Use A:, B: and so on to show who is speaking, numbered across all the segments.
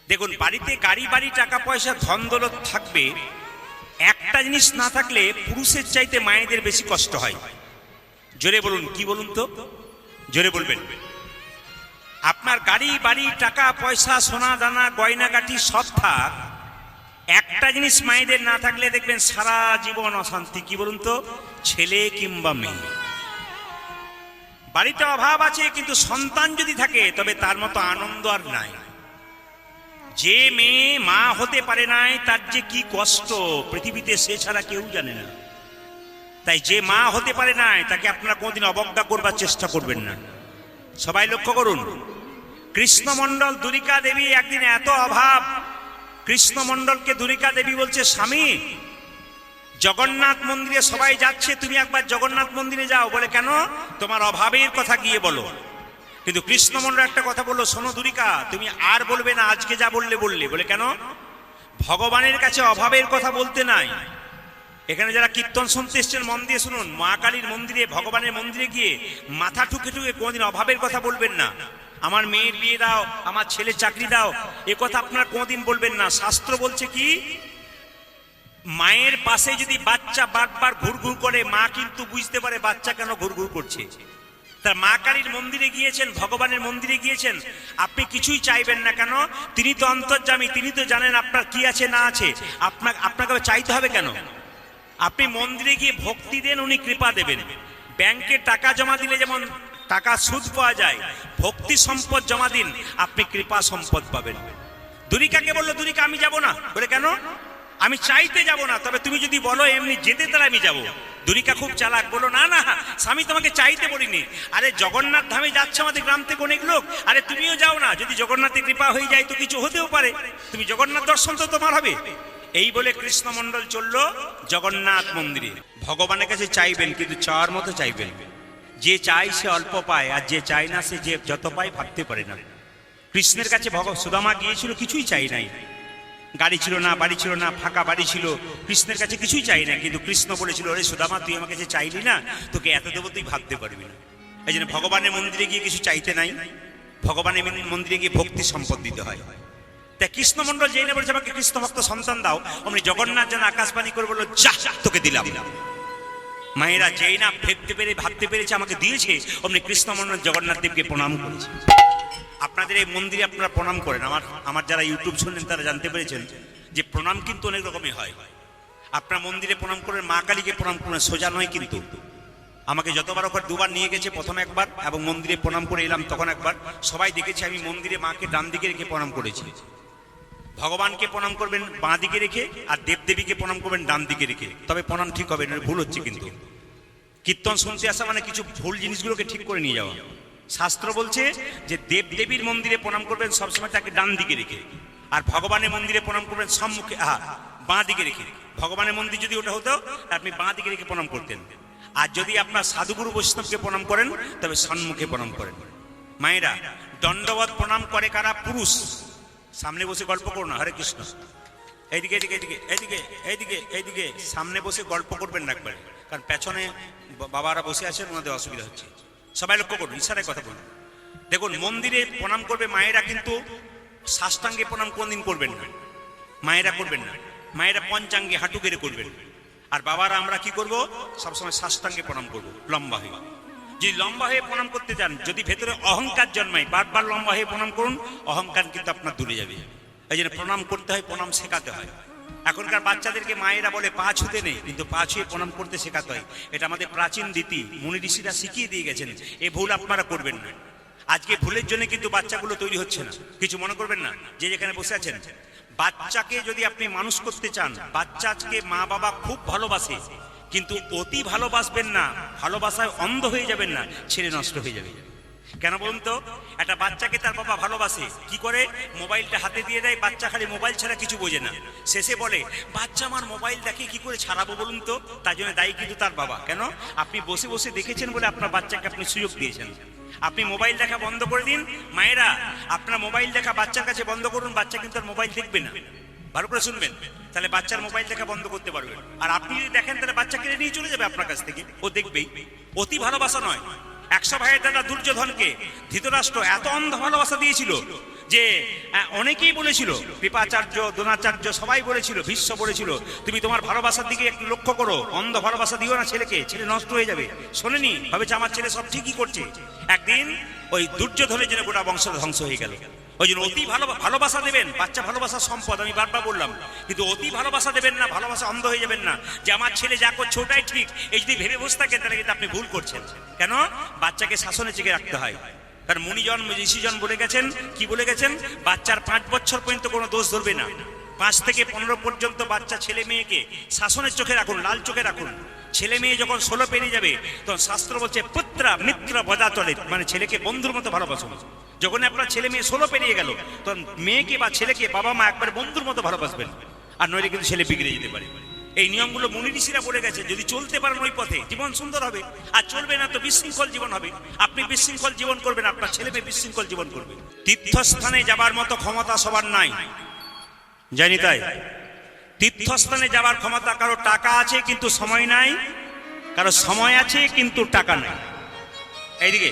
A: দেখুন, বাড়িতে গাড়ি বাড়ি টাকা পয়সা ধন দৌলত থাকবে, একটা জিনিস না থাকলে পুরুষের চাইতে মায়েদের বেশি কষ্ট হয়। জোরে বলুন, কি বলুন তো, জোরে বলবেন। আপনার গাড়ি বাড়ি টাকা পয়সা সোনা দানা গয়নাগাটি সব থাক, একটা জিনিস মায়েদের না থাকলে দেখবেন সারা জীবন অশান্তি। কি বলুন তো, ছেলে কিংবা মেয়ে। বাড়িতে অভাব আছে কিন্তু সন্তান যদি থাকে তবে তার মতো আনন্দ আর নাই। যে মেয়ে মা হতে পারে নাই তার যে কি কষ্ট পৃথিবীতে সে ছাড়া কেউ জানে না। তাই যে মা হতে পারে নাই তাকে আপনারা কোনদিন অবজ্ঞা করবার চেষ্টা করবেন না। সবাই লক্ষ্য করুন, কৃষ্ণমণ্ডল দুরিকা দেবী একদিন এত অভাব, কৃষ্ণমণ্ডলকে দুরিকা দেবী বলছে, স্বামী জগন্নাথ মন্দিরে সবাই যাচ্ছে, তুমি একবার জগন্নাথ মন্দিরে যাও। বলে কেন? তোমার অভাবের কথা গিয়ে বলো। কিন্তু কৃষ্ণমন্ডল একটা কথা বললো, শোনো দুরিকা, তুমি আর বলবে না, আজকে যা বললে বললে। বলে কেন? ভগবানের কাছে অভাবের কথা বলতে নাই। এখানে যারা কীর্তন শুনতে এসছেন মন দিয়ে শুনুন, মা কালীর মন্দিরে ভগবানের মন্দিরে গিয়ে মাথা ঠুকে ঠুকে কোনোদিন অভাবের কথা বলবেন না। আমার মেয়ের বিয়ে দাও, আমার ছেলে চাকরি দাও, এ কথা আপনারা কোনোদিন বলবেন না। শাস্ত্র বলছে কি, মায়ের পাশে যদি বাচ্চা বারবার ঘুরঘুর করে, মা কিন্তু বুঝতে পারে বাচ্চা কেন ঘুরঘুর করছে। তার মা কালীর মন্দিরে গিয়েছেন, ভগবানের মন্দিরে গিয়েছেন, আপনি কিছুই চাইবেন না কেন? তিনি তো অন্তর্যামী, তিনি তো জানেন আপনার কি আছে না আছে। আপনাকে চাইতে হবে কেন? আপনি মন্দিরে গিয়ে ভক্তি দেন, উনি কৃপা দেবেন। ব্যাংকে টাকা জমা দিলে যেমন টাকা সুদ পাওয়া যায়, ভক্তি সম্পদ জমা দিন, আপনি কৃপা সম্পদ পাবেন। দুরিকাকে বললো, দুরিকা আমি যাব না। বলে কেন? আমি চাইতে যাব না, তবে তুমি যদি বলো এমনি যেতে তাহলে আমি যাব। দুরিকা খুব চালাক, বলো না না স্বামী তোমাকে চাইতে বলিনি। আরে জগন্নাথ ধামে যাচ্ছে আমাদের গ্রাম থেকে অনেক লোক, আরে তুমিও যাও না, যদি জগন্নাথের কৃপা হয়ে যায় তো কিছু হতেও পারে, তুমি জগন্নাথ দর্শন তো তোমার হবে। এই বলে কৃষ্ণমণ্ডল চলল জগন্নাথ মন্দিরে। ভগবানের কাছে চাইবেন কিন্তু চাওয়ার মতো চাইবেন। যে চায় সে অল্প পায়, আর যে চায় না সে যে যত পায় ভাবতে পারে না। কৃষ্ণের কাছে সুদামা গিয়েছিল, কিছুই চাই নাই, গাড়ি ছিল না, বাড়ি ছিল না, ফাঁকা বাড়ি ছিল, কৃষ্ণের কাছে কিছুই চাই না। কিন্তু কৃষ্ণ বলেছিল, ওরে সুদামা তুই আমার কাছে চাইলি না, তোকে এত দেবো তুই ভাবতে পারবি না। এই জন্য ভগবানের মন্দিরে গিয়ে কিছু চাইতে নাই, ভগবানের মন্দিরে গিয়ে ভক্তি সম্পদ দিতে হয়। তাই কৃষ্ণমণ্ডল যেই না বলছে আমাকে কৃষ্ণ ভক্ত সন্তান দাও, অমনি জগন্নাথ যেন আকাশবাণী করে বললো, যা তোকে দিলাম। মায়েরা যেই না ভাবতে পেরেছে আমাকে দিয়েছে, অমনি কৃষ্ণমণ্ডল জগন্নাথ দেবকে প্রণাম করেছে। আপনাদের এই মন্দিরে আপনারা প্রণাম করেন, আমার যারা ইউটিউব শুনলেন তারা জানতে পেরেছেন যে প্রণাম কিন্তু অনেক রকমই হয়। আপনার মন্দিরে প্রণাম করেন, মা কালীকে প্রণাম করেন, সোজা নয় কিন্তু। আমাকে যতবার ওখানে দুবার নিয়ে গেছে, প্রথমে একবার এবং মন্দিরে প্রণাম করে এলাম তখন একবার, সবাই দেখেছে আমি মন্দিরে মাকে ডান দিকে রেখে প্রণাম করেছি। ভগবানকে প্রণাম করবেন বাঁ দিকে রেখে, আর দেবদেবীকে প্রণাম করবেন ডান দিকে রেখে, তবে প্রণাম ঠিক হবে, ভুল হচ্ছে। কিন্তু কীর্তন শুনতে আসা মানে কিছু ভুল জিনিসগুলোকে ঠিক করে নিয়ে যাওয়া। শাস্ত্র বলছে যে দেবদেবীর মন্দিরে প্রণাম করবেন সবসময় তাকে ডান দিকে রেখে, আর ভগবানের মন্দিরে প্রণাম করবেন সম্মুখে বাঁ দিকে রেখে। ভগবানের মন্দির যদি ওটা হতো আপনি বাঁ দিকে রেখে প্রণাম করতেন, আর যদি আপনার সাধুগুরু বৈষ্ণবকে প্রণাম করেন তবে সম্মুখে প্রণাম করেন। মায়েরা দণ্ডবত প্রণাম করে কারা? পুরুষ। সামনে বসে গল্প করো না, হরে কৃষ্ণ, এইদিকে এইদিকে এইদিকে এইদিকে এইদিকে এইদিকে, সামনে বসে গল্প করবেন না একবারে, কারণ পেছনে বাবারা বসে আছেন, ওনাদের অসুবিধা হচ্ছে। সবাই লক্ষ্য করুন, ইশারায় কথা বলুন। দেখুন, মন্দিরে প্রণাম করবে মায়েরা, কিন্তু সাষ্টাঙ্গে প্রণাম কোনদিন করবেন না, মায়েরা করবেন না। মায়েরা পঞ্চাঙ্গে হাঁটু গেড়ে করবেন, আর বাবারা আমরা কি করব? সবসময় সাষ্টাঙ্গে প্রণাম করব, লম্বা হয়ে। যদি লম্বা হয়ে প্রণাম করতে চান, যদি ভেতরে অহংকার জন্মায়, বারবার লম্বা হয়ে প্রণাম করুন, অহংকার কিন্তু আপনার দূরে যাবে। এই জন্য প্রণাম করতে হয়, প্রণাম শেখাতে হয়। এখনকার বাচ্চাদেরকে মায়েরা বলে পা ছুতে নেই, কিন্তু পা ছুঁয়ে প্রণাম করতে শেখাতে হয়। এটা আমাদের প্রাচীন রীতি, মুনি ঋষিরা শিখিয়ে দিয়ে গেছেন। এই ভুল আপনারা করবেন না। আজকে ভুলের জন্য কিন্তু বাচ্চাগুলো তৈরি হচ্ছে না, কিছু মনে করবেন না। যে যেখানে বসে আছেন, বাচ্চাকে যদি আপনি মানুষ করতে চান, বাচ্চাকে মা বাবা খুব ভালোবাসে, কিন্তু অতি ভালোবাসবেন না, ভালোবাসায় অন্ধ হয়ে যাবেন না, ছেলে নষ্ট হয়ে যাবে। কেন বলুন তো? একটা বাচ্চাকে তার বাবা ভালোবাসে, কি করে? মোবাইলটা হাতে দিয়ে দেয়, বাচ্চা খালি মোবাইল ছাড়া কিছু বোঝে না। শেষে বলে, বাচ্চা আমার মোবাইল দেখে, কি করে ছাড়াবো বলুন তো? তার জন্য দায়ী কিন্তু তার বাবা। কেন? আপনি বসে বসে দেখেছেন বলে আপনার বাচ্চাকে আপনি সুযোগ দিয়েছেন। আপনি মোবাইল দেখা বন্ধ করে দিন। মায়েরা, আপনার মোবাইল দেখা বাচ্চার কাছে বন্ধ করুন, বাচ্চা কিন্তু আর মোবাইল দেখবে না। ভালো করে শুনবেন, তাহলে বাচ্চার মোবাইল দেখা বন্ধ করতে পারবেন। আর আপনি যদি দেখেন তাহলে বাচ্চা কেড়ে নিয়ে চলে যাবে আপনার কাছ থেকে, ও দেখবেই। অতি ভালোবাসা নয়। 100 ভাইয়ের দাদা দুর্যোধনকে ধৃতরাষ্ট্র এত অন্ধ ভালোবাসা দিয়েছিল যে অনেকেই বলেছিল, কৃপাচার্য, দ্রোণাচার্য সবাই বলেছিল, ভীষ্ম বলেছিল, তুমি তোমার ভালোবাসার দিকে একটু লক্ষ্য করো, অন্ধ ভালোবাসা দিও না ছেলেকে, ছেলে নষ্ট হয়ে যাবে। শোনেনি, ভাবেছে আমার ছেলে সব ঠিকই করছে। একদিন ওই দুর্যোধনের জন্য গোটা বংশ ধ্বংস হয়ে গেল। ওই জন্য অতি ভালোবাসা দেবেন, বাচ্চা ভালোবাসার সম্পদ, আমি বারবার বললাম, কিন্তু অতি ভালোবাসা দেবেন না, ভালোবাসা অন্ধ হয়ে যাবেন না যে আমার ছেলে যা করছে ওটাই ঠিক, এই যদি ভেবে বসে থাকেন তাহলে কিন্তু আপনি ভুল করছেন। কেন? বাচ্চাকে শাসনে চেকে রাখতে হয়। কারণ মুনিজন ঋষিজন বলে গেছেন, কি বলে গেছেন, বাচ্চার 5 বছর পর্যন্ত কোনো দোষ ধরবে না। 5 থেকে 15 পর্যন্ত বাচ্চা ছেলে মেয়েকে শাসনের চোখে রাখুন, লাল চোখে রাখুন। ছেলে মেয়ে যখন 16 পেরিয়ে যাবে তখন শাস্ত্র বলছে পুত্রা মিত্র বজা চলে, মানে ছেলেকে বন্ধুর মতো ভালোবাসুন। যখন আপনার ছেলে মেয়ে 16 পেরিয়ে গেল তখন মেয়েকে বা ছেলেকে বাবা মা একবার বন্ধুর মতো ভালোবাসবেন, আর নইলে কিন্তু ছেলে বিগড়ে যেতে পারে। এই নিয়মগুলো মুনি ঋষিরা বলে গেছে, যদি চলতে পারেন ওই পথে জীবন সুন্দর হবে, আর চলবে না তো বিশৃঙ্খল জীবন হবে। আপনি বিশৃঙ্খল জীবন করবেন, আপনার ছেলে মেয়ে বিশৃঙ্খল জীবন করবে। তীর্থস্থানে যাবার মতো ক্ষমতা সবার নাই, জানি তাই। তীর্থস্থানে যাবার ক্ষমতা কারো টাকা আছে কিন্তু সময় নাই, কারো সময় আছে কিন্তু টাকা নাই। এইদিকে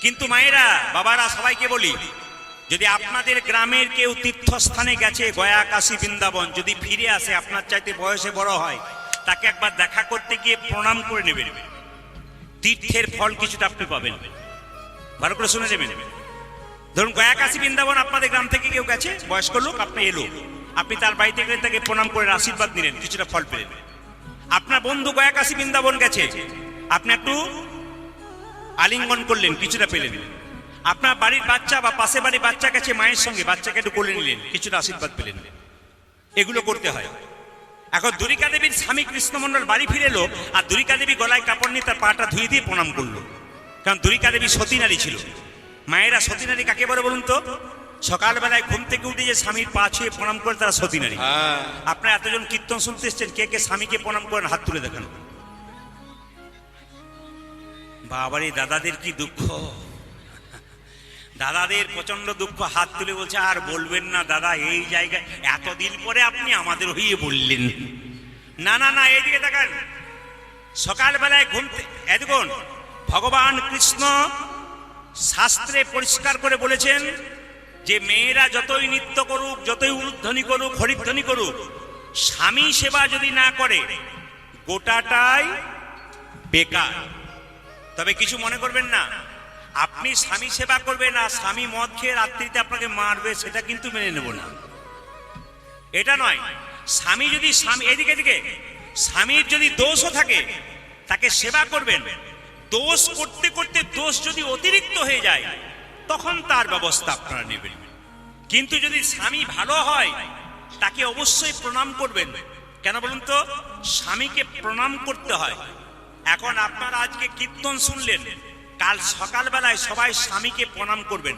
A: কিন্তু মায়েরা, বাবারা, সবাইকে বলি, যদি আপনাদের গ্রামের কেউ তীর্থস্থানে গেছে, গয়া, কাশী, বৃন্দাবন, যদি ফিরে আসে, আপনার চাইতে বয়সে বড় হয়, তাকে একবার দেখা করতে গিয়ে প্রণাম করে নেবেন। তীর্থের ফল কিছুটা আপনি পাবেন। ভালো করে শুনে নেবেন। ধরুন গয়া, কাশী, বৃন্দাবন আপনাদের গ্রাম থেকে কেউ গেছে, বয়স্ক লোক, আপনি এলো, আপনি তার বাড়িতে গেলেন, তাকে প্রণাম করে আশীর্বাদ নিলেন, কিছুটা ফল পেলেন। আপনার বন্ধু গয়া, কাশী, বৃন্দাবন গেছে, আপনি একটু আলিঙ্গন করলেন, কিছুটা পেলেন। আপনার বাড়ির বাচ্চা বা পাশে বাড়ির বাচ্চা গেছে মায়ের সঙ্গে, বাচ্চাকে একটু কোলে নিলেন, কিছুটা আশীর্বাদ পেলেন। এগুলো করতে হয়। এখন দুরিকা দেবীর স্বামী কৃষ্ণমন্ডল বাড়ি ফিরে এলো, আর দুরিকা দেবী গলায় কাপড় নিয়ে তার পাটা ধুয়ে দিয়ে প্রণাম করলো। কারণ দুরিকা দেবী সতী নারী ছিল। মায়েরা সতী নারী কাকে বলে বলুন তো? সকালবেলায় ঘুম থেকে উঠে যে স্বামীর পা ছুঁয়ে প্রণাম করে তারা সতী নারী। আপনারা এতজন কীর্তন শুনতে এসছেন, কে কে স্বামীকে প্রণাম করেন হাত তুলে দেখান। বাবারে, দাদাদের কি দুঃখ, দাদাদের প্রচন্ড দুঃখ। হাত তুলে বলছে, আর বলবেন না দাদা, এই জায়গায় এতদিন পরে আপনি আমাদের হয়ে বললেন। না না না, এইদিকে দেখান। সকালবেলায় ঘুমতে, দেখুন, ভগবান কৃষ্ণ শাস্ত্রে পরিষ্কার করে বলেছেন যে মেয়েরা যতই নৃত্য করুক, যতই উলুধ্বনি করুক, হরিধ্বনি করুক, স্বামী সেবা যদি না করে গোটাটাই বেকার। তবে কিছু মনে করবেন না, আপনি স্বামী সেবা করবেন আর স্বামী মদ খেয়ে রাত্রিতে আপনাকে মারবে, সেটা কিন্তু মেনে নেব না। এটা নয়। স্বামী যদি এদিকে স্বামীর যদি দোষও থাকে, তাকে সেবা করবেন। দোষ করতে করতে দোষ যদি অতিরিক্ত হয়ে যায়, তখন তার ব্যবস্থা আপনারা নেবেন। কিন্তু যদি স্বামী ভালো হয়, তাকে অবশ্যই প্রণাম করবেন। কেন বলুন তো? স্বামীকে প্রণাম করতে হয়। এখন আপনারা আজকে কীর্তন শুনলেন, কাল সকালবেলায় সবাই স্বামীকে প্রণাম করবেন,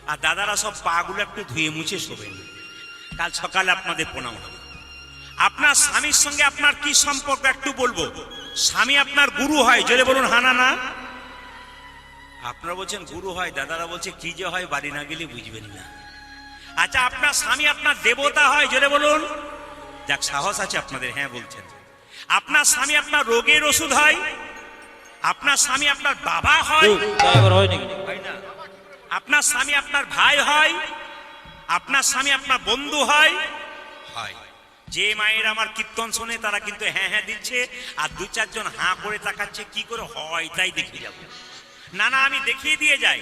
A: আর দাদারা সব পাগুলো একটু ধুয়ে মুছে শোবেন। কাল সকালে আপনাদের প্রণাম হবে। আপনার স্বামীর সঙ্গে আপনার কি সম্পর্ক একটু বলবো। স্বামী আপনার গুরু হয়, জোরে বলুন হানা না। আপনারা বলছেন গুরু হয়, দাদারা বলছে কি যে হয় বাড়ি না গেলে বুঝবেন না। আচ্ছা, আপনার স্বামী আপনার দেবতা হয়, জোরে বলুন। যাক, সাহস আছে আপনাদের, হ্যাঁ বলছেন। আপনার স্বামী আপনার রোগের ওষুধ হয়, আপনার স্বামী আপনার বাবা হয়, আপনার স্বামী আপনার ভাই হয়, আপনার স্বামী আপনার বন্ধু হয়। যে মায়ের আমার কীর্তন শোনে তারা কিন্তু হ্যাঁ হ্যাঁ দিচ্ছে, আর 2-4 জন হাঁ করে তাকাচ্ছে, কি করে হয় তাই দেখিয়ে যাব। না না, আমি দেখিয়ে দিয়ে যাই।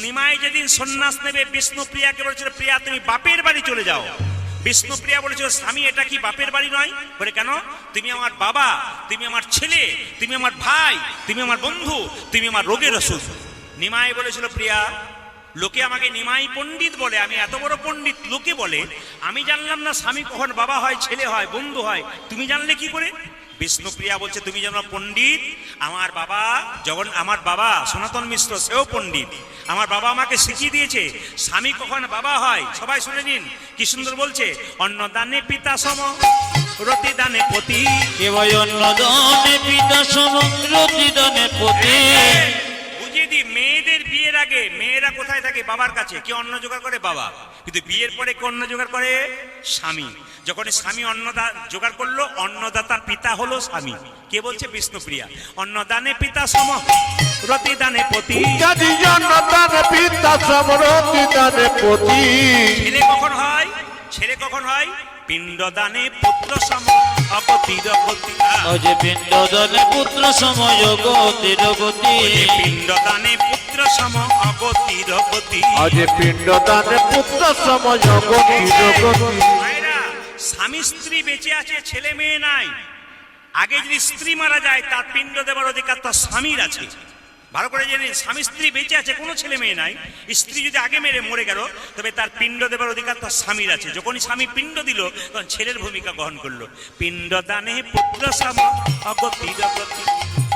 A: নিমাই যেদিন সন্ন্যাস নেবে, বিষ্ণুপ্রিয়াকে বলেছিল, প্রিয়া তুমি বাপের বাড়ি চলে যাও। বিষ্ণুপ্রিয়া বলেছিল, স্বামী এটা কি বাপের বাড়ি নয়? বলে কেন? তুমি আমার বাবা, তুমি আমার ছেলে, তুমি আমার ভাই, তুমি আমার বন্ধু, তুমি আমার রোগের ওষুধ। নিমাই বলেছিল, প্রিয়া, লোকে আমাকে নিমাই পণ্ডিত বলে, আমি এত বড় পণ্ডিত লোকে বলে, আমি জানলাম না স্বামী কখন বাবা হয়, ছেলে হয়, বন্ধু হয়, তুমি জানলে কি করে? বিষ্ণুপ্রিয়া বলছে, তুমি যেন পণ্ডিত, আমার বাবা সনাতন মিশ্র, সেও পণ্ডিত। আমার বাবা আমাকে শিখিয়ে দিয়েছে স্বামী কখন বাবা হয়। সবাই শুনে নিন কি সুন্দর বলছে, অন্নদানে পিতা সম রতি দানে পতি,
B: অন্নদানে পিতা সম রতি দানে পতি।
A: বুঝিয়ে দি, মেয়েদের বিয়ের আগে মেয়েরা কোথায় থাকে? বাবার কাছে। কি অন্ন জোগাড় করে? বাবা। কিন্তু বিয়ের পরে কি অন্ন জোগাড় করে? স্বামী। যখন স্বামী জোগাড় করলো, অন্নদাতার পিতা হলো স্বামী। কে বলছে? বিষ্ণুপ্রিয়া। অন্নদানে পিতা সম রতি দানে পতি।
C: যদি জন্মদানে বৃদ্ধাশ্রম রতি দানে পতি।
A: ছেলে কখন হয়? ছেলে কখন হয়? পিণ্ড দানে পুত্র সম অগতির গতি।
B: অজে পিণ্ড দানে পুত্র সময় গতির গতি।
A: পিণ্ড দানে পুত্র সম অগতির গতি।
C: আজ পিণ্ড দানে পুত্র সময় গতির গতি।
A: মায়েরা, স্বামী স্ত্রী বেঁচে আছে, ছেলে মেয়ে নাই। আগে যদি স্ত্রী মারা যায় তার পিণ্ড দেবার অধিকার তার স্বামীর আছে। ভালো করে জেনে, স্বামী স্ত্রী বেঁচে আছে, কোনো ছেলে মেয়ে নাই, স্ত্রী যদি আগে মেরে মরে গেল তবে তার পিণ্ড দেবার অধিকার তার স্বামীর আছে। যখনই স্বামী পিণ্ড দিল তখন ছেলের ভূমিকা গ্রহণ করলো। পিণ্ড দানে পুত্র সম অগতির গতি।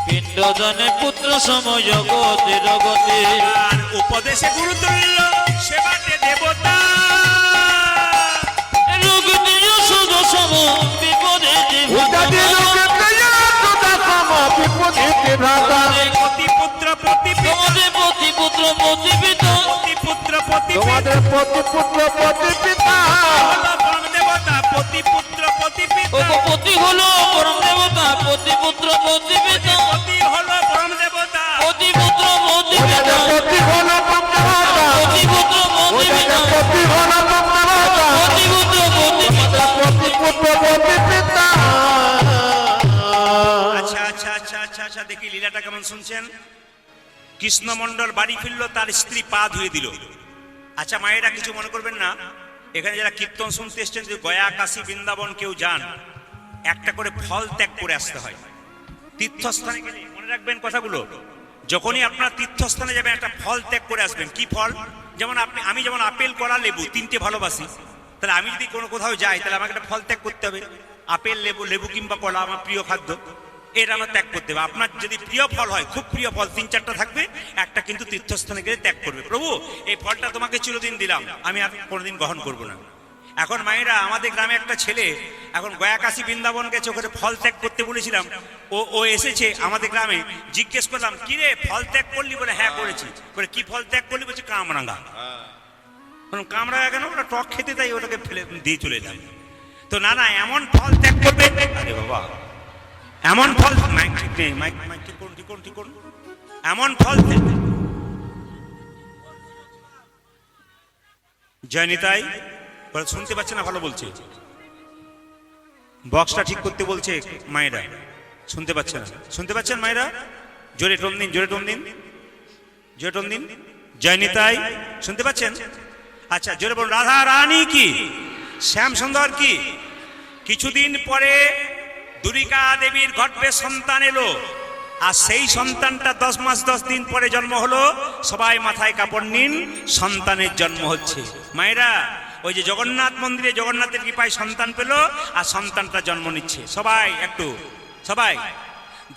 B: পিণ্ড দানে পুত্র সময় গতির গতি।
A: আর উপদেশে গুরুতুল্য সেবাতে দেবতা।
B: রোগী সুদ সম বিপদে
C: উদাদি লোকে প্রিয় সুদা সম বিপদে ভ্রাতা।
A: পতিপুত্র প্রতিপিতা।
B: তোমাদের প্রতি পুত্র প্রতি পিতা।
A: পতিপুত্র প্রতিপিতা।
C: তোমাদের প্রতিপুত্র প্রতিপিতা।
A: হলো পরম দেবতা পতিপুত্র প্রতিপিতা।
B: পতি হলো পরম দেবতা প্রতি পুত্র প্রতি পিতা।
A: পতি হলো পরম দেবতা।
B: প্রতি পুত্র প্রতি পিতা।
C: পতি হল পঞ্চমাতা।
B: প্রতি পুত্র প্রতি পিতা।
C: পতি হল পঞ্চমাতা।
B: প্রতি পুত্র প্রতি পিতা।
C: প্রতিপুত্র প্রতিপিতা।
A: আচ্ছা আচ্ছা আচ্ছা আচ্ছা আচ্ছা, দেখি লীলাটা কেমন শুনছেন। কৃষ্ণমণ্ডল বাড়ি ফিরল, তার স্ত্রী পা ধুয়ে দিল। আচ্ছা মায়েরা, কিছু মনে করবেন না, এখানে যারা কীর্তন শুনতে এসছেন, যদি গয়া কাশী বৃন্দাবন কেউ যান, একটা করে ফল ত্যাগ করে আসতে হয়। তীর্থস্থানে গেলে মনে রাখবেন কথাগুলো। যখনই আপনার তীর্থস্থানে যাবেন একটা ফল ত্যাগ করে আসবেন। কি ফল? যেমন আমি যেমন আপেল, কলা, লেবু তিনটে ভালোবাসি, তাহলে আমি যদি কোনো কোথাও যাই তাহলে আমাকে একটা ফল ত্যাগ করতে হবে। আপেল, লেবু, লেবু কিংবা কলা আমার প্রিয় খাদ্য, এটা আমার ত্যাগ করতে হবে। আপনার যদি প্রিয় ফল হয়, খুব প্রিয় ফল 3-4টা থাকবে, একটা কিন্তু তীর্থস্থানে গেলে ত্যাগ করবে। প্রভু, এই ফলটা তোমাকে চিরদিন দিলাম, আমি আর কোনোদিন গ্রহণ করবো না। এখন মায়েরা, আমাদের গ্রামে একটা ছেলে এখন গয়া কাশী বৃন্দাবন গেছে, ওখানে ফল ত্যাগ করতে বলেছিলাম। ও এসেছে আমাদের গ্রামে, জিজ্ঞেস করলাম, কি রে ফল ত্যাগ করলি? বলে হ্যাঁ করেছি। বলে কি ফল ত্যাগ করলি? বলছে কামরাঙা। কামরাঙা কেন? ওটা টক খেতে, তাই ওটাকে ফেলে দিয়ে চলে এলাম। তো না না, এমন ফল ত্যাগ করবে। আরে বাবা, এমন ফল, মাইক ঠিক নেই, মাইক ঠিক করুন, ঠিক করুন, ঠিক করুন। এমন ফল জয়নিতাই বলে শুনতে পাচ্ছে না, ভালো বলছে, বক্সটা ঠিক করতে বলছে মায়েরা, শুনতে পাচ্ছে না। শুনতে পাচ্ছেন মায়েরা? জোরে টোন দিন, জোরে টোন দিন, জোরে টোন দিন। জয়নিতাই শুনতে পাচ্ছেন? আচ্ছা জোরে বলুন, রাধা রানী কি, শ্যাম সুন্দর কি। কিছুদিন পরে দুর্গা দেবীর গর্ভে সন্তান এলো, আর সেই সন্তানটা 10 মাস 10 দিন পরে জন্ম হলো। সবাই মাথায় কাপড় নিন, সন্তানের জন্ম হচ্ছে। মায়েরা, ওই যে জগন্নাথ মন্দিরে জগন্নাথের কৃপায় সন্তান পেল, আর সন্তানটা জন্ম নিচ্ছে। সবাই একটু, সবাই।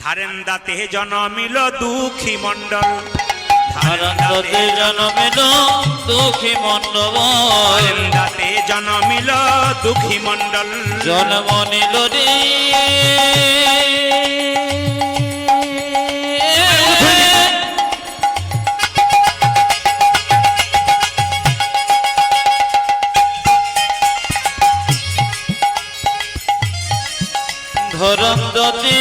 A: ধারেন্দাতে জন্মিল দুঃখী মণ্ডল।
B: ধারেন্দাতে জন্মিল দুঃখী মণ্ডল।
A: ধারেন্দাতে জন্মিল দুঃখী মণ্ডল।
B: জন্ম নিল রে ধরন্দাতে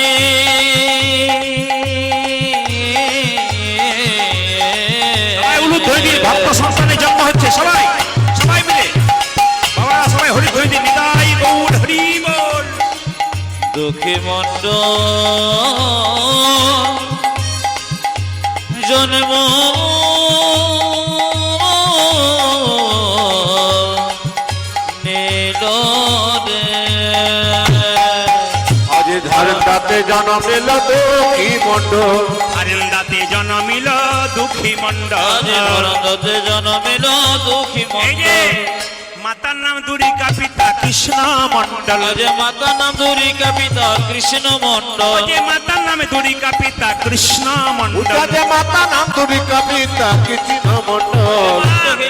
A: ভক্ত সন্তানের জন্ম হচ্ছে। সবাই সবাই মিলে বাবা, সবাই হরি হরি নিতাই গৌর হরি বল।
B: দুঃখী মণ্ডল জন্ম নিল রে।
C: আজ ধারেন্দাতে জন্মিল দুঃখী মণ্ডল।
A: ধারেন্দাতে জন্মিল দুঃখী মণ্ডল।
B: ধরন্দাতে জন্মিল দুঃখী
A: এই যে
B: মণ্ডল।
A: মাতার নাম দুর্গা, পিতা কৃষ্ণ মণ্ডল।
B: যে মাতা নাম দুর্গা, পিতা কৃষ্ণ মণ্ডল।
A: যে মাতার নামে দুর্গা, পিতা কৃষ্ণ মণ্ডল।
C: উদাদে মাতা নাম দুর্গা পিতা কৃষ্ণ মণ্ডল।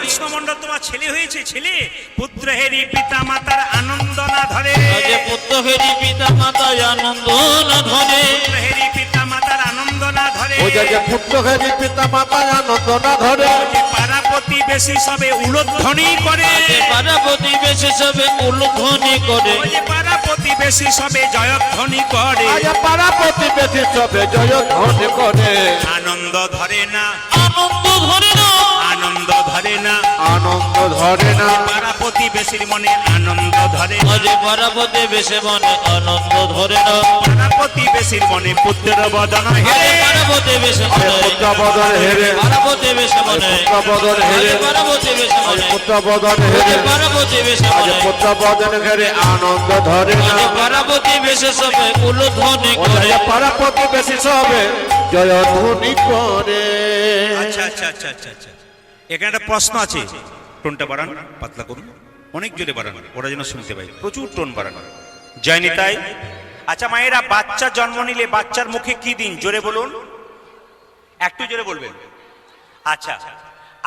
A: কৃষ্ণ মণ্ডল তোমার ছেলে হয়েছে, ছেলে। পুত্র হেরি পিতা মাতার আনন্দ না ধরে।
B: যে পুত্র হেরি পিতা মাতা আনন্দ না ধরে।
A: পুত্র হেরি পিতা মাতার আনন্দ না ধরে।
C: ও যে পুত্র হেরি পিতা মাতা আনন্দ না ধরে।
A: যে পাড়া প্রতিবেশী সবে উলধ্বনি করে।
B: পাড়া প্রতিবেশী সবে উলধ্বনি করে।
A: ওই যে পাড়া প্রতিবেশী সবে জয়ধ্বনি করে,
C: আজ পাড়া প্রতিবেশী সবে জয় ধ্বনি করে,
A: আনন্দ ধরে না,
B: আনন্দ ধরে না,
A: আনন্দ ধরে না,
C: আনন্দ ধরে না,
A: পাড়া প্রতিবেশীর মনে আনন্দ ধরে না,
B: আজ পারাপতি বেশে মনে আনন্দ ধরে না,
A: পাড়া প্রতিবেশীর মনে পুত্র বদন
B: আজ
A: হেরে,
B: পারাপতি বেশে
C: আরে
B: মনে
C: পুত্র বদন হেরে,
B: পারাপতি বেশে মনে
C: পুত্র বদন হেরে,
B: আজ পারাপতি বেশে
C: আজ
B: মনে
C: পুত্র বদন
B: আজ
C: হেরে,
B: পারাপতি বেশে
C: আজ
B: মনে
C: পুত্র বদন হেরে আনন্দ ধরে না,
B: আজ পারাপতি বেশে সবে উলুধ্বনি
C: ও
B: করে,
C: যায় পাড়া প্রতিবেশী সবে জয় ধ্বনি করে।
A: আচ্ছা আচ্ছা আচ্ছা আচ্ছা আচ্ছা, এখানে একটা প্রশ্ন আছে, টোনটা বাড়ান, পাতলা করুন, অনেক জোরে বাড়ান, ওরা যেন শুনতে পাই, প্রচুর টোন বাড়ান। জয় নিতাই। আচ্ছা মায়েরা, বাচ্চা জন্ম নিলে বাচ্চার মুখে কি দিন জোরে বলুন, একটু জোরে বলবেন। আচ্ছা,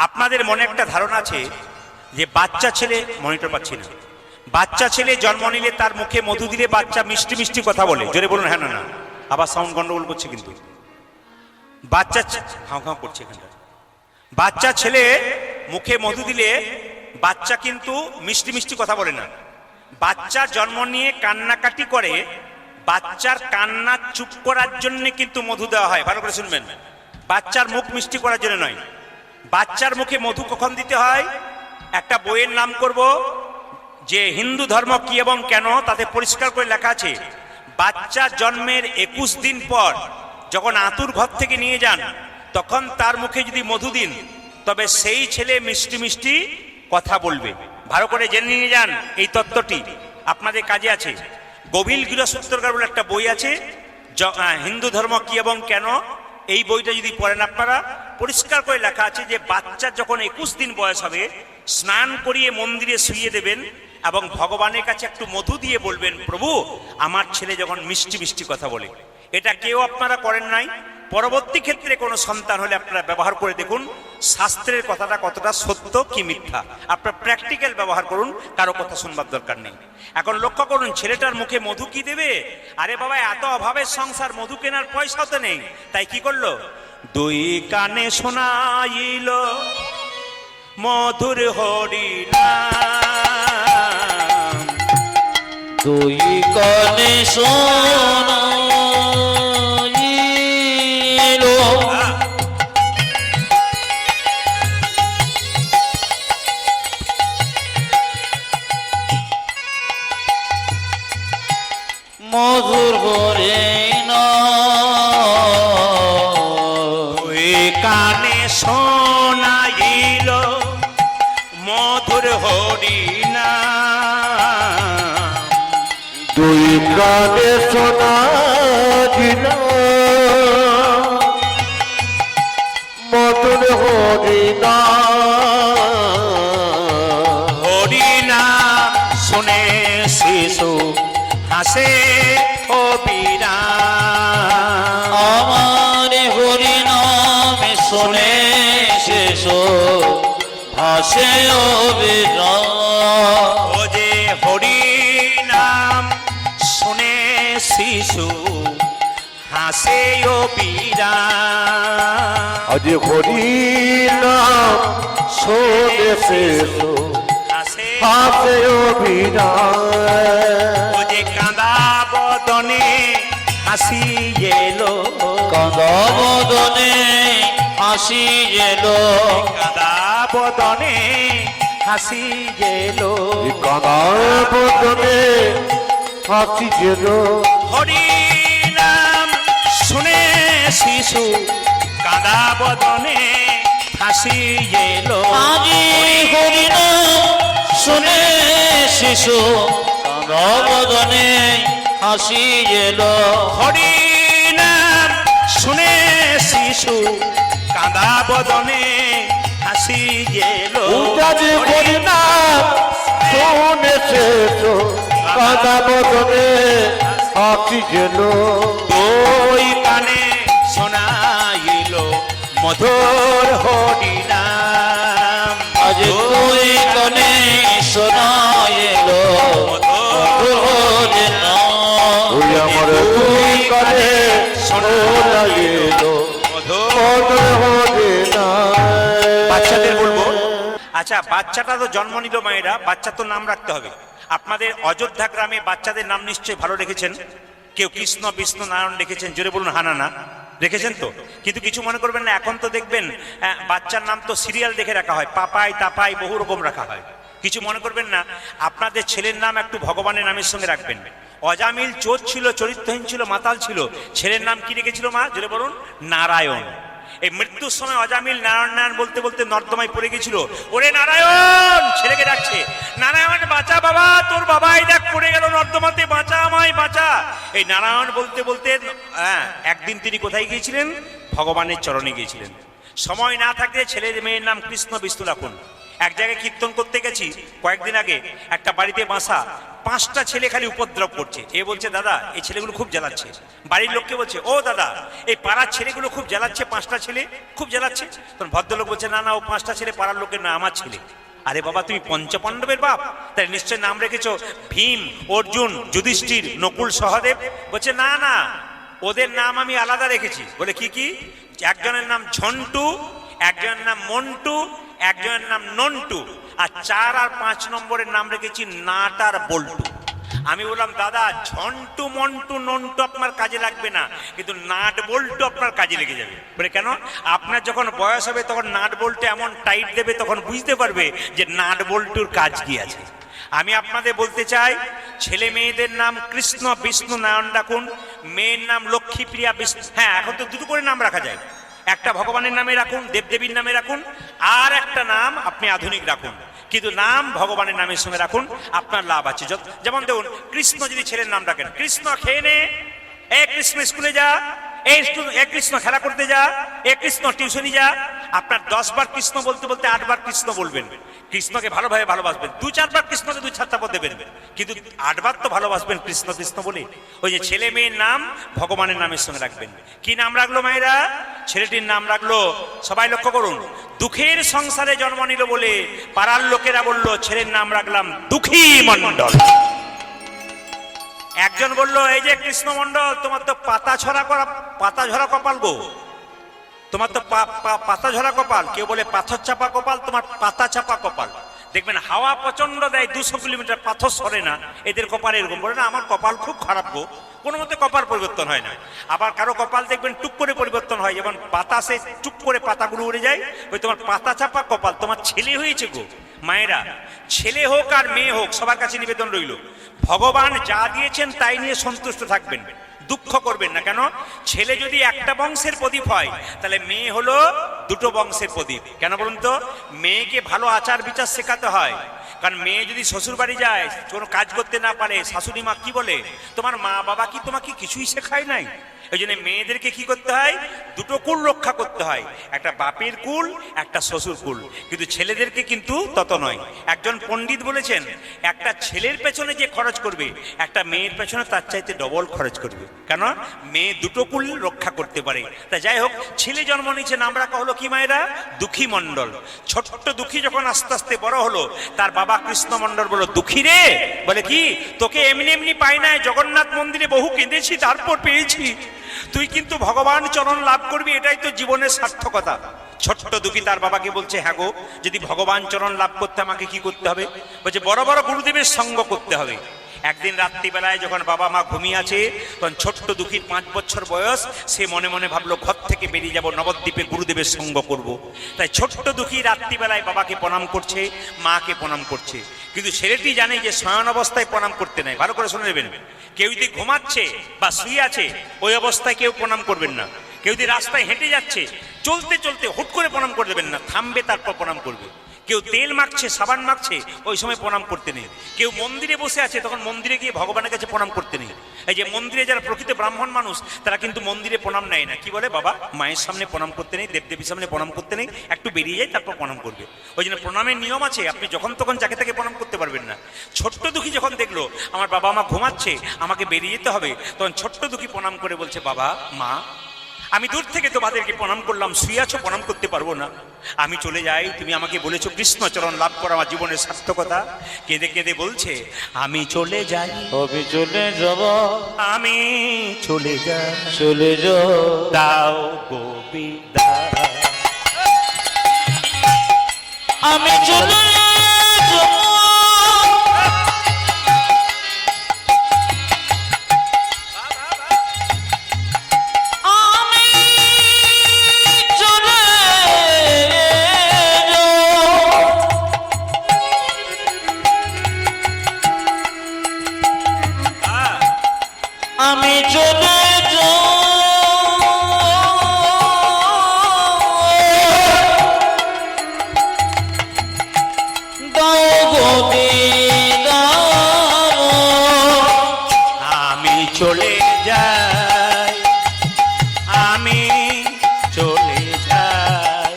A: আপনাদের মনে একটা ধারণা আছে যে বাচ্চা ছেলে, মনিটর পাচ্ছি না, বাচ্চা ছেলে জন্ম নিলে তার মুখে মধু দিলে বাচ্চা মিষ্টি মিষ্টি কথা বলে, জোরে বলুন হ্যাঁ না না, আবার সাউন্ড গন্ডগোল করছে কিন্তু, বাচ্চা হাও হাও করছে এখানটা, বাচ্চা ছেলে মুখে মধু দিলে বাচ্চা কিন্তু মিষ্টি মিষ্টি কথা বলে না, বাচ্চা জন্ম নিয়ে কান্নাকাটি করে, বাচ্চার কান্না চুপ করার জন্য কিন্তু মধু দেওয়া হয়, ভালো করে শুনবেন, বাচ্চার মুখ মিষ্টি করার জন্য নয়। বাচ্চার মুখে মধু কখন দিতে হয়, একটা বইয়ের নাম করব যে হিন্দু ধর্ম কি এবং কেন, তাতে পরিষ্কার করে লেখা আছে বাচ্চা জন্মের 21 দিন পর যখন আতুর ঘর থেকে নিয়ে যান, তখন তার মুখে যদি মধু দিন, তবে সেই ছেলে মিষ্টি মিষ্টি কথা বলবে। ভালো করে জেনে নিয়ে যান এই তত্ত্বটি, আপনাদের কাজে আছে। গভীর গৃহসূত্রকার বলে একটা বই আছে, হিন্দু ধর্ম কি এবং কেন, এই বইটা যদি পড়েন আপনারা, পরিষ্কার করে লেখা আছে যে বাচ্চার যখন 21 দিন বয়স হবে, স্নান করিয়ে মন্দিরে শুইয়ে দেবেন এবং ভগবানের কাছে একটু মধু দিয়ে বলবেন, প্রভু আমার ছেলে যখন মিষ্টি মিষ্টি কথা বলে। এটা কেউ আপনারা করেন নাই, পরবর্তী ক্ষেত্রে কোনো সন্তান হলে আপনারা ব্যবহার করে দেখুন শাস্ত্রের কথাটা কতটা সত্য কি মিথ্যা, আপনারা প্র্যাকটিক্যাল ব্যবহার করুন, কারো কথা শুনবার দরকার নেই। এখন লক্ষ্য করুন, ছেলেটার মুখে মধু কি দেবে, আরে বাবা এত অভাবের সংসার, মধু কেনার পয়সাও তো নেই, তাই কি করলো, দুই কানে শোনাইল মধুর হরিনাম,
B: দুই কানে শোনাইলো মধুর হরিনাম,
A: দুই কানে শোনাইল মধুর হরিনাম,
C: দুই কানে শোনা দিল মধুর হরিনা,
A: হরিনাম শুনে শিশু হাসে অবিরাম,
B: আমার হরিনামে শুনে শেষ ভাসে অবিরাম,
A: ও যে হরিনাম শুনে শিশু হাসে অবিরাম,
C: আজ হরিনাম শোনে শেষ
A: হাসে
C: হাসে অভিরাম,
A: ও যে কাঁদা বদনে হাসি এলো,
B: কাঁদা বদনে হাসি এলো,
A: কাঁদা বদনে হাসি এলো,
C: কানার বদনে হাসি গেল,
A: হরিনাম শুনে শিশু কাঁদা বদনে হাসি এলো,
B: আজি হরিনাম শুনে শিশু কাঁদা বদনে হাসি এলো,
A: হরিনাম শুনে শিশু কাঁদা বদনে হাসি এলো,
C: উজাজি হরিনাম শোনে শেষ কাদা বদনে হাসি গেল,
A: ওই কানে শোনাইল মধুর হরিনাম,
B: আজ তুই কানে শোনাইলো মধুর হরিনাম,
C: ওই আমার তুই কানে শোনা গেল
A: মধুর।
C: মধুর হরিনাম।
A: বাচ্চাদের বলবো, আচ্ছা, বাচ্চাটা তো জন্ম নিল মায়েরা, বাচ্চা তো নাম রাখতে হবে। আপনাদের অযোধ্যা গ্রামে বাচ্চাদের নাম নিশ্চয়ই ভালো রেখেছেন, কেউ কৃষ্ণ বিষ্ণু নারায়ণ রেখেছেন, জোরে বলুন হানা না রেখেছেন তো। কিন্তু কিছু মনে করবেন না, এখন তো দেখবেন বাচ্চার নাম তো সিরিয়াল দেখে রাখা হয়, পাপাই তাপাই বহু রকম রাখা হয়। কিছু মনে করবেন না, আপনাদের ছেলের নাম একটু ভগবানের নামের সঙ্গে রাখবেন। অজামিল চোর ছিল, চরিত্রহীন ছিল, মাতাল ছিল, ছেলের নাম কি রেখেছিল মা, জোরে বলুন নারায়ণ। এই মৃত্যুর সময় অজামিল নারায়ণ নারায়ণ বলতে বলতে নর্দমায় পড়ে গেছিল, ওরে নারায়ণ, ছেলেকে ডাকছে, নারায়ণ বাঁচা বাবা, তোর বাবাই দেখ পড়ে গেল নর্দমাতে, বাঁচা আমায় বাঁচা। এই নারায়ণ বলতে বলতে একদিন তিনি কোথায় গিয়েছিলেন, ভগবানের চরণে গিয়েছিলেন। সময় না থাকলে ছেলের মেয়ের নাম কৃষ্ণ বিষ্ণু রাখুন। এক জায়গায় কীর্তন করতে গেছি কয়েকদিন আগে, একটা বাড়িতে বাসা, 5টা ছেলে খালি উপদ্রব করছে। এ বলছে দাদা এই ছেলেগুলো খুব জ্বালাচ্ছে। বাড়ির লোককে বলছে, ও দাদা এই পাড়ার ছেলেগুলো খুব জ্বালাচ্ছে, 5টা ছেলে খুব জ্বালাচ্ছে। তখন ভদ্রলোক বলছে, না না ও 5টা ছেলে পাড়ার লোকের না, আমার ছেলে। আরে বাবা তুমি পঞ্চপাণ্ডবের বাপ, তাই নিশ্চয় নাম রেখেছ ভীম, অর্জুন, যুধিষ্ঠির, নকুল, সহদেব। বলছে না না, ওদের নাম আমি আলাদা রেখেছি। বলে কি কি? একজনের নাম ঝন্টু, একজনের নাম মন্টু, একজনের নাম নন্টু, আর 4 আর 5 নম্বরের নাম রেখেছি নাট আর বল্টু। আমি বললাম দাদা ঝন্টু মন্টু নন্টু আপনার কাজে লাগবে না, কিন্তু নাট বল্টু আপনার কাজে লেগে যাবে। বলে কেন? আপনার যখন বয়স হবে তখন নাট বল্টু এমন টাইট দেবে, তখন বুঝতে পারবে যে নাট বল্টুর কাজ কি আছে। আমি আপনাদের বলতে চাই, ছেলে মেয়েদের নাম কৃষ্ণ বিষ্ণু নারায়ণ রাখুন, মেয়ের নাম লক্ষ্মীপ্রিয়া বিষ্ণু। হ্যাঁ এখন তো 2 করে নাম রাখা যায়, একটা ভগবানের নামে রাখুন, দেবদেবীর নামে রাখুন, আর একটা নাম আপনি আধুনিক রাখুন, কিন্তু নাম ভগবানের নামের সঙ্গে রাখুন, আপনার লাভ আছে। যেমন দেখুন, কৃষ্ণ যদি ছেলের নাম রাখেন, কৃষ্ণ খেয়ে নে, এ কৃষ্ণ স্কুলে যা, এ কৃষ্ণ খেলা করতে যা, এ কৃষ্ণ টিউশনি যা, আপনার 10 বার কৃষ্ণ বলতে বলতে 8 বার কৃষ্ণ বলবেন। কৃষ্ণকে ভালোভাবে ভালোবাসবেন, 2-4 বার কৃষ্ণকে 2-4 থাপ্পড় দেবেন, কিন্তু 8 বার তো ভালোবাসবেন কৃষ্ণ কৃষ্ণ বলে। ওই যে ছেলে মেয়ের নাম ভগবানের নামের সঙ্গে রাখবেন। কি নাম রাখলো মায়েরা? ছেলেটির নাম রাখলো, সবাই লক্ষ্য করুন, দুঃখের সংসারে জন্ম নিল বলে পাড়ার লোকেরা বলল ছেলের নাম রাখলাম দুঃখী মণ্ডল। একজন বলল, এই যে কৃষ্ণ মণ্ডল, তোমার তো পাতা ঝরা কপাল গো, তোমার তো পাতা ঝরা কপাল। কেউ বলে পাথর চাপা কপাল, তোমার পাতা চাপা কপাল। দেখবেন হাওয়া প্রচন্ড দেয়, 200 কিলোমিটার পাথর সরে না, এদের কপাল এরকম। বলে না আমার কপাল খুব খারাপ গো, কোনো মতে কপাল পরিবর্তন হয় না। আবার কারো কপাল দেখবেন টুক করে পরিবর্তন হয়, যেমন বাতাসে টুক করে পাতাগুলো উড়ে যায়, ওই তোমার পাতা চাপা কপাল, তোমার ছেলে হয়েছে গো। মায়েরা, ছেলে হোক আর মেয়ে হোক, সবার কাছে নিবেদন রইল, ভগবান যা দিয়েছেন তাই নিয়ে সন্তুষ্ট থাকবেন, দুঃখ করবেন না। কেন? ছেলে যদি একটা বংশের প্রদীপ হয়, তাহলে মেয়ে হলো 2টো বংশের প্রদীপ। কেন বলুন তো? মেয়েকে ভালো আচার বিচার শেখাতে হয়, কারণ মেয়ে যদি শ্বশুর বাড়ি যায়, কোনো কাজ করতে না পারে, শাশুড়ি মা কি বলে, তোমার মা বাবা কি তোমাকে কিছুই শেখায় নাই? এই জন্য মেয়েদেরকে কি করতে হয়? 2টো কুল রক্ষা করতে হয়, একটা বাপের কুল, একটা শ্বশুর কুল। কিন্তু ছেলেদেরকে কিন্তু তত নয়। একজন পণ্ডিত বলেছেন, একটা ছেলের পেছনে যে খরচ করবে, একটা মেয়ের পেছনে তার চাইতে ডবল খরচ করবে। কেন? মেয়ে 2টো কুল রক্ষা করতে পারে। তা যাই হোক, ছেলে জন্ম নিয়েছে, নাম রাখা হলো কি মায়েরা? দুঃখী মণ্ডল। ছোট্ট দুঃখী যখন আস্তে আস্তে বড় হলো, তার বাবা কৃষ্ণ মণ্ডল বলল, দুঃখী রে, বলে কি তোকে এমনি এমনি পাই নাই, জগন্নাথ মন্দিরে বহু কেঁদেছি তারপর পেয়েছি, তুই কিন্তু ভগবান চরণ লাভ করবি, এটাই তো জীবনের সার্থকতা। ছোট্ট দুঃখী তার বাবাকে বলছে, হ্যাঁ গো, যদি ভগবান চরণ লাভ করতে আমাকে কি করতে হবে? বলছে বড় বড় গুরুদেবের সঙ্গ করতে হবে। একদিন রাত্রিবেলায় যখন বাবা মা ঘুমিয়ে আছে, তখন ছোট্ট দুঃখীর 5 বছর বয়স, সে মনে মনে ভাবলো ঘর থেকে বেরিয়ে যাব, নবদ্বীপে গুরুদেবের সঙ্গ করব। তাই ছোট্ট দুঃখী রাত্রিবেলায় বাবাকে প্রণাম করছে, মাকে প্রণাম করছে, কিন্তু ছেলেটি জানে যে শয়ন অবস্থায় প্রণাম করতে নেই। ভালো করে শুনে নেবেন, কেউ যদি ঘুমাচ্ছে বা শুয়ে আছে, ওই অবস্থায় কেউ প্রণাম করবেন না। কেউ যদি রাস্তায় হেঁটে যাচ্ছে, চলতে চলতে হুট করে প্রণাম করে দেবেন না, থামবে তারপর প্রণাম করবে। কেউ তেল মাখছে, সাবান মাখছে, ওই সময় প্রণাম করতে নেই। কেউ মন্দিরে বসে আছে, তখন মন্দিরে গিয়ে ভগবানের কাছে প্রণাম করতে নেই। এই যে মন্দিরে যারা প্রকৃত ব্রাহ্মণ মানুষ, তারা কিন্তু মন্দিরে প্রণাম নেয় না। কি বলে, বাবা মায়ের সামনে প্রণাম করতে নেই, দেবদেবীর সামনে প্রণাম করতে নেই, একটু বেরিয়ে যায় তারপর প্রণাম করবে। ওই জন্য প্রণামের নিয়ম আছে, আপনি যখন তখন যাকে তাকে প্রণাম করতে পারবেন না। ছোট্ট দুঃখী যখন দেখলো আমার বাবা মা ঘুমাচ্ছে, আমাকে বেরিয়ে যেতে হবে, তখন ছোট্ট দুঃখী প্রণাম করে বলছে, বাবা মা, আমি দূর থেকে তোমাদেরকে প্রণাম করলাম, শুয়ে আছো, প্রণাম করতে পারবো না, আমি চলে যাই। তুমি আমাকে বলেছো কৃষ্ণচরণ লাভ করা আমার জীবনের সার্থকতা। কেঁদে কেঁদে বলছে, আমি চলে যাই,
B: আমি চলে যাব,
A: আমি চলে যাই,
B: চলে যাও,
A: দাও গো বিদায়।
B: আমি চলে যাব আমি চলে আমি চলে
A: আমি চলে যাই, আমি চলে যাই,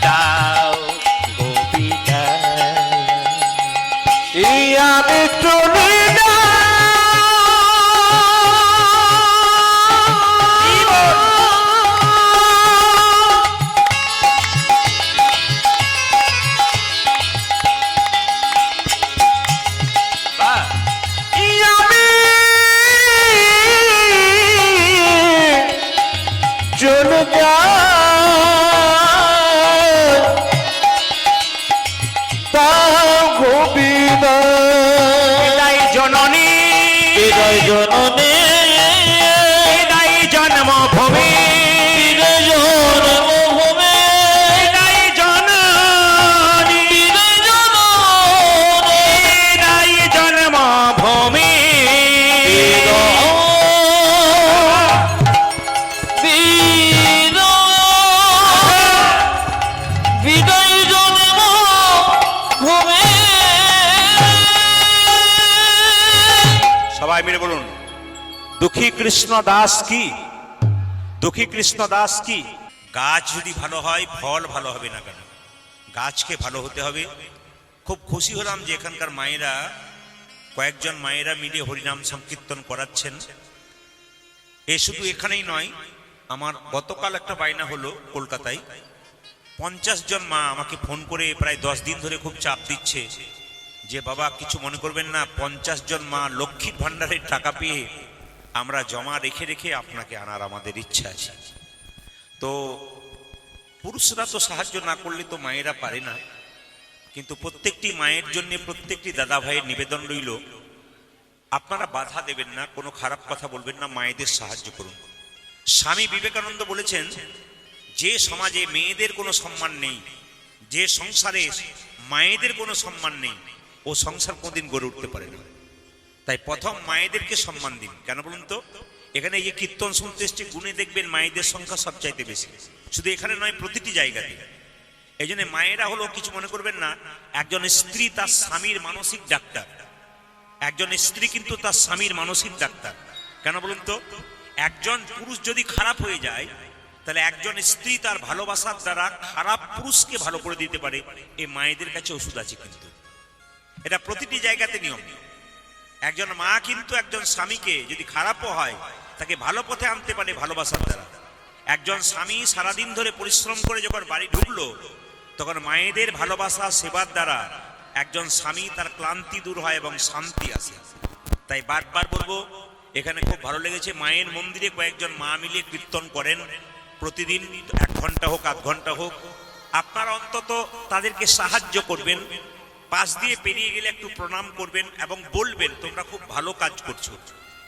A: দাও গো বিদায়।
C: আমি চলে
A: বাহ!
C: চলে
A: বিদায় জননী,
B: বিদায় জননী
A: বিদায় জন্মভূমি,
B: বিদায় জন্মভূমি
A: বিদায় জননী,
B: বিদায় জননী
A: বিদায় জন্মভূমি।
B: বিদায় জন্ম ভূমি।
A: সবাই মিলে বলুন, দুঃখী কৃষ্ণ দাস কি, দুঃখী কৃষ্ণ দাস কি। গাছ যদি ভালো হয় ফল ভালো হবে না কেন? গাছকে ভালো হতে হবে। খুব খুশি হলাম যে এখানকার মায়েরা, কয়েকজন মায়েরা মিলে হরিনাম সংকীর্তন করাচ্ছেন। এ শুধু এখানেই নয়, আমার গতকাল একটা বায়না হলো কলকাতায়, 50 জন মা আমাকে ফোন করে প্রায় 10 দিন ধরে খুব চাপ দিচ্ছে যে বাবা কিছু মনে করবেন না, 50 জন মা লক্ষ্মীর ভান্ডারের টাকা পেয়ে আমরা জমা রেখে রেখে আপনাকে আনার আমাদের ইচ্ছা আছে। তো পুরুষরা তো সাহায্য না করলে তো মায়েরা পারে না, কিন্তু প্রত্যেকটি মায়ের জন্য প্রত্যেকটি দাদা ভাইয়ের নিবেদন রইল, আপনারা বাধা দেবেন না, কোনো খারাপ কথা বলবেন না, মায়েদের সাহায্য করুন। স্বামী বিবেকানন্দ বলেছেন, যে সমাজে মেয়েদের কোনো সম্মান নেই, যে সংসারে মায়েদের কোনো সম্মান নেই, ও সংসার কোনদিন গড়ে উঠতে পারে না। তাই প্রথম মায়েদেরকে সম্মান দিন। কেন বলুন তো? এখানে এই যে কীর্তন শুনতে এসছে, গুণে দেখবেন মায়েদের সংখ্যা সবচাইতে বেশি, শুধু এখানে নয় প্রতিটি জায়গাতে। এই জন্য মায়েরা হলো, কিছু মনে করবেন না, একজন স্ত্রী তার স্বামীর মানসিক ডাক্তার, একজন স্ত্রী কিন্তু তার স্বামীর মানসিক ডাক্তার। কেন বলুন তো? একজন পুরুষ যদি খারাপ হয়ে যায়, তাহলে একজন স্ত্রী তার ভালোবাসার দ্বারা খারাপ পুরুষকে ভালো করে দিতে পারে। এই মায়েদের কাছে ওষুধ আছে, কিন্তু এটা প্রতিটি জায়গাতে নিয়ম। একজন মা কিন্তু একজন স্বামীকে যদি খারাপও হয়, তাকে ভালো পথে আনতে পারে ভালোবাসার দ্বারা। একজন স্বামী সারাদিন ধরে পরিশ্রম করে যখন বাড়ি ঢুকলো, তখন মায়েদের ভালোবাসা সেবার দ্বারা একজন স্বামী তার ক্লান্তি দূর হয় এবং শান্তি আসে। তাই বারবার বলবো, এখানে খুব ভালো লেগেছে, মায়ের মন্দিরে কয়েকজন মা মিলে কীর্তন করেন প্রতিদিন, 1 ঘন্টা হোক 8 ঘন্টা হোক। আপনারা অন্তত তাদেরকে সাহায্য করবেন, পাশ দিয়ে পেরিয়ে গেলে একটু প্রণাম করবেন এবং বলবেন তোমরা খুব ভালো কাজ করছো।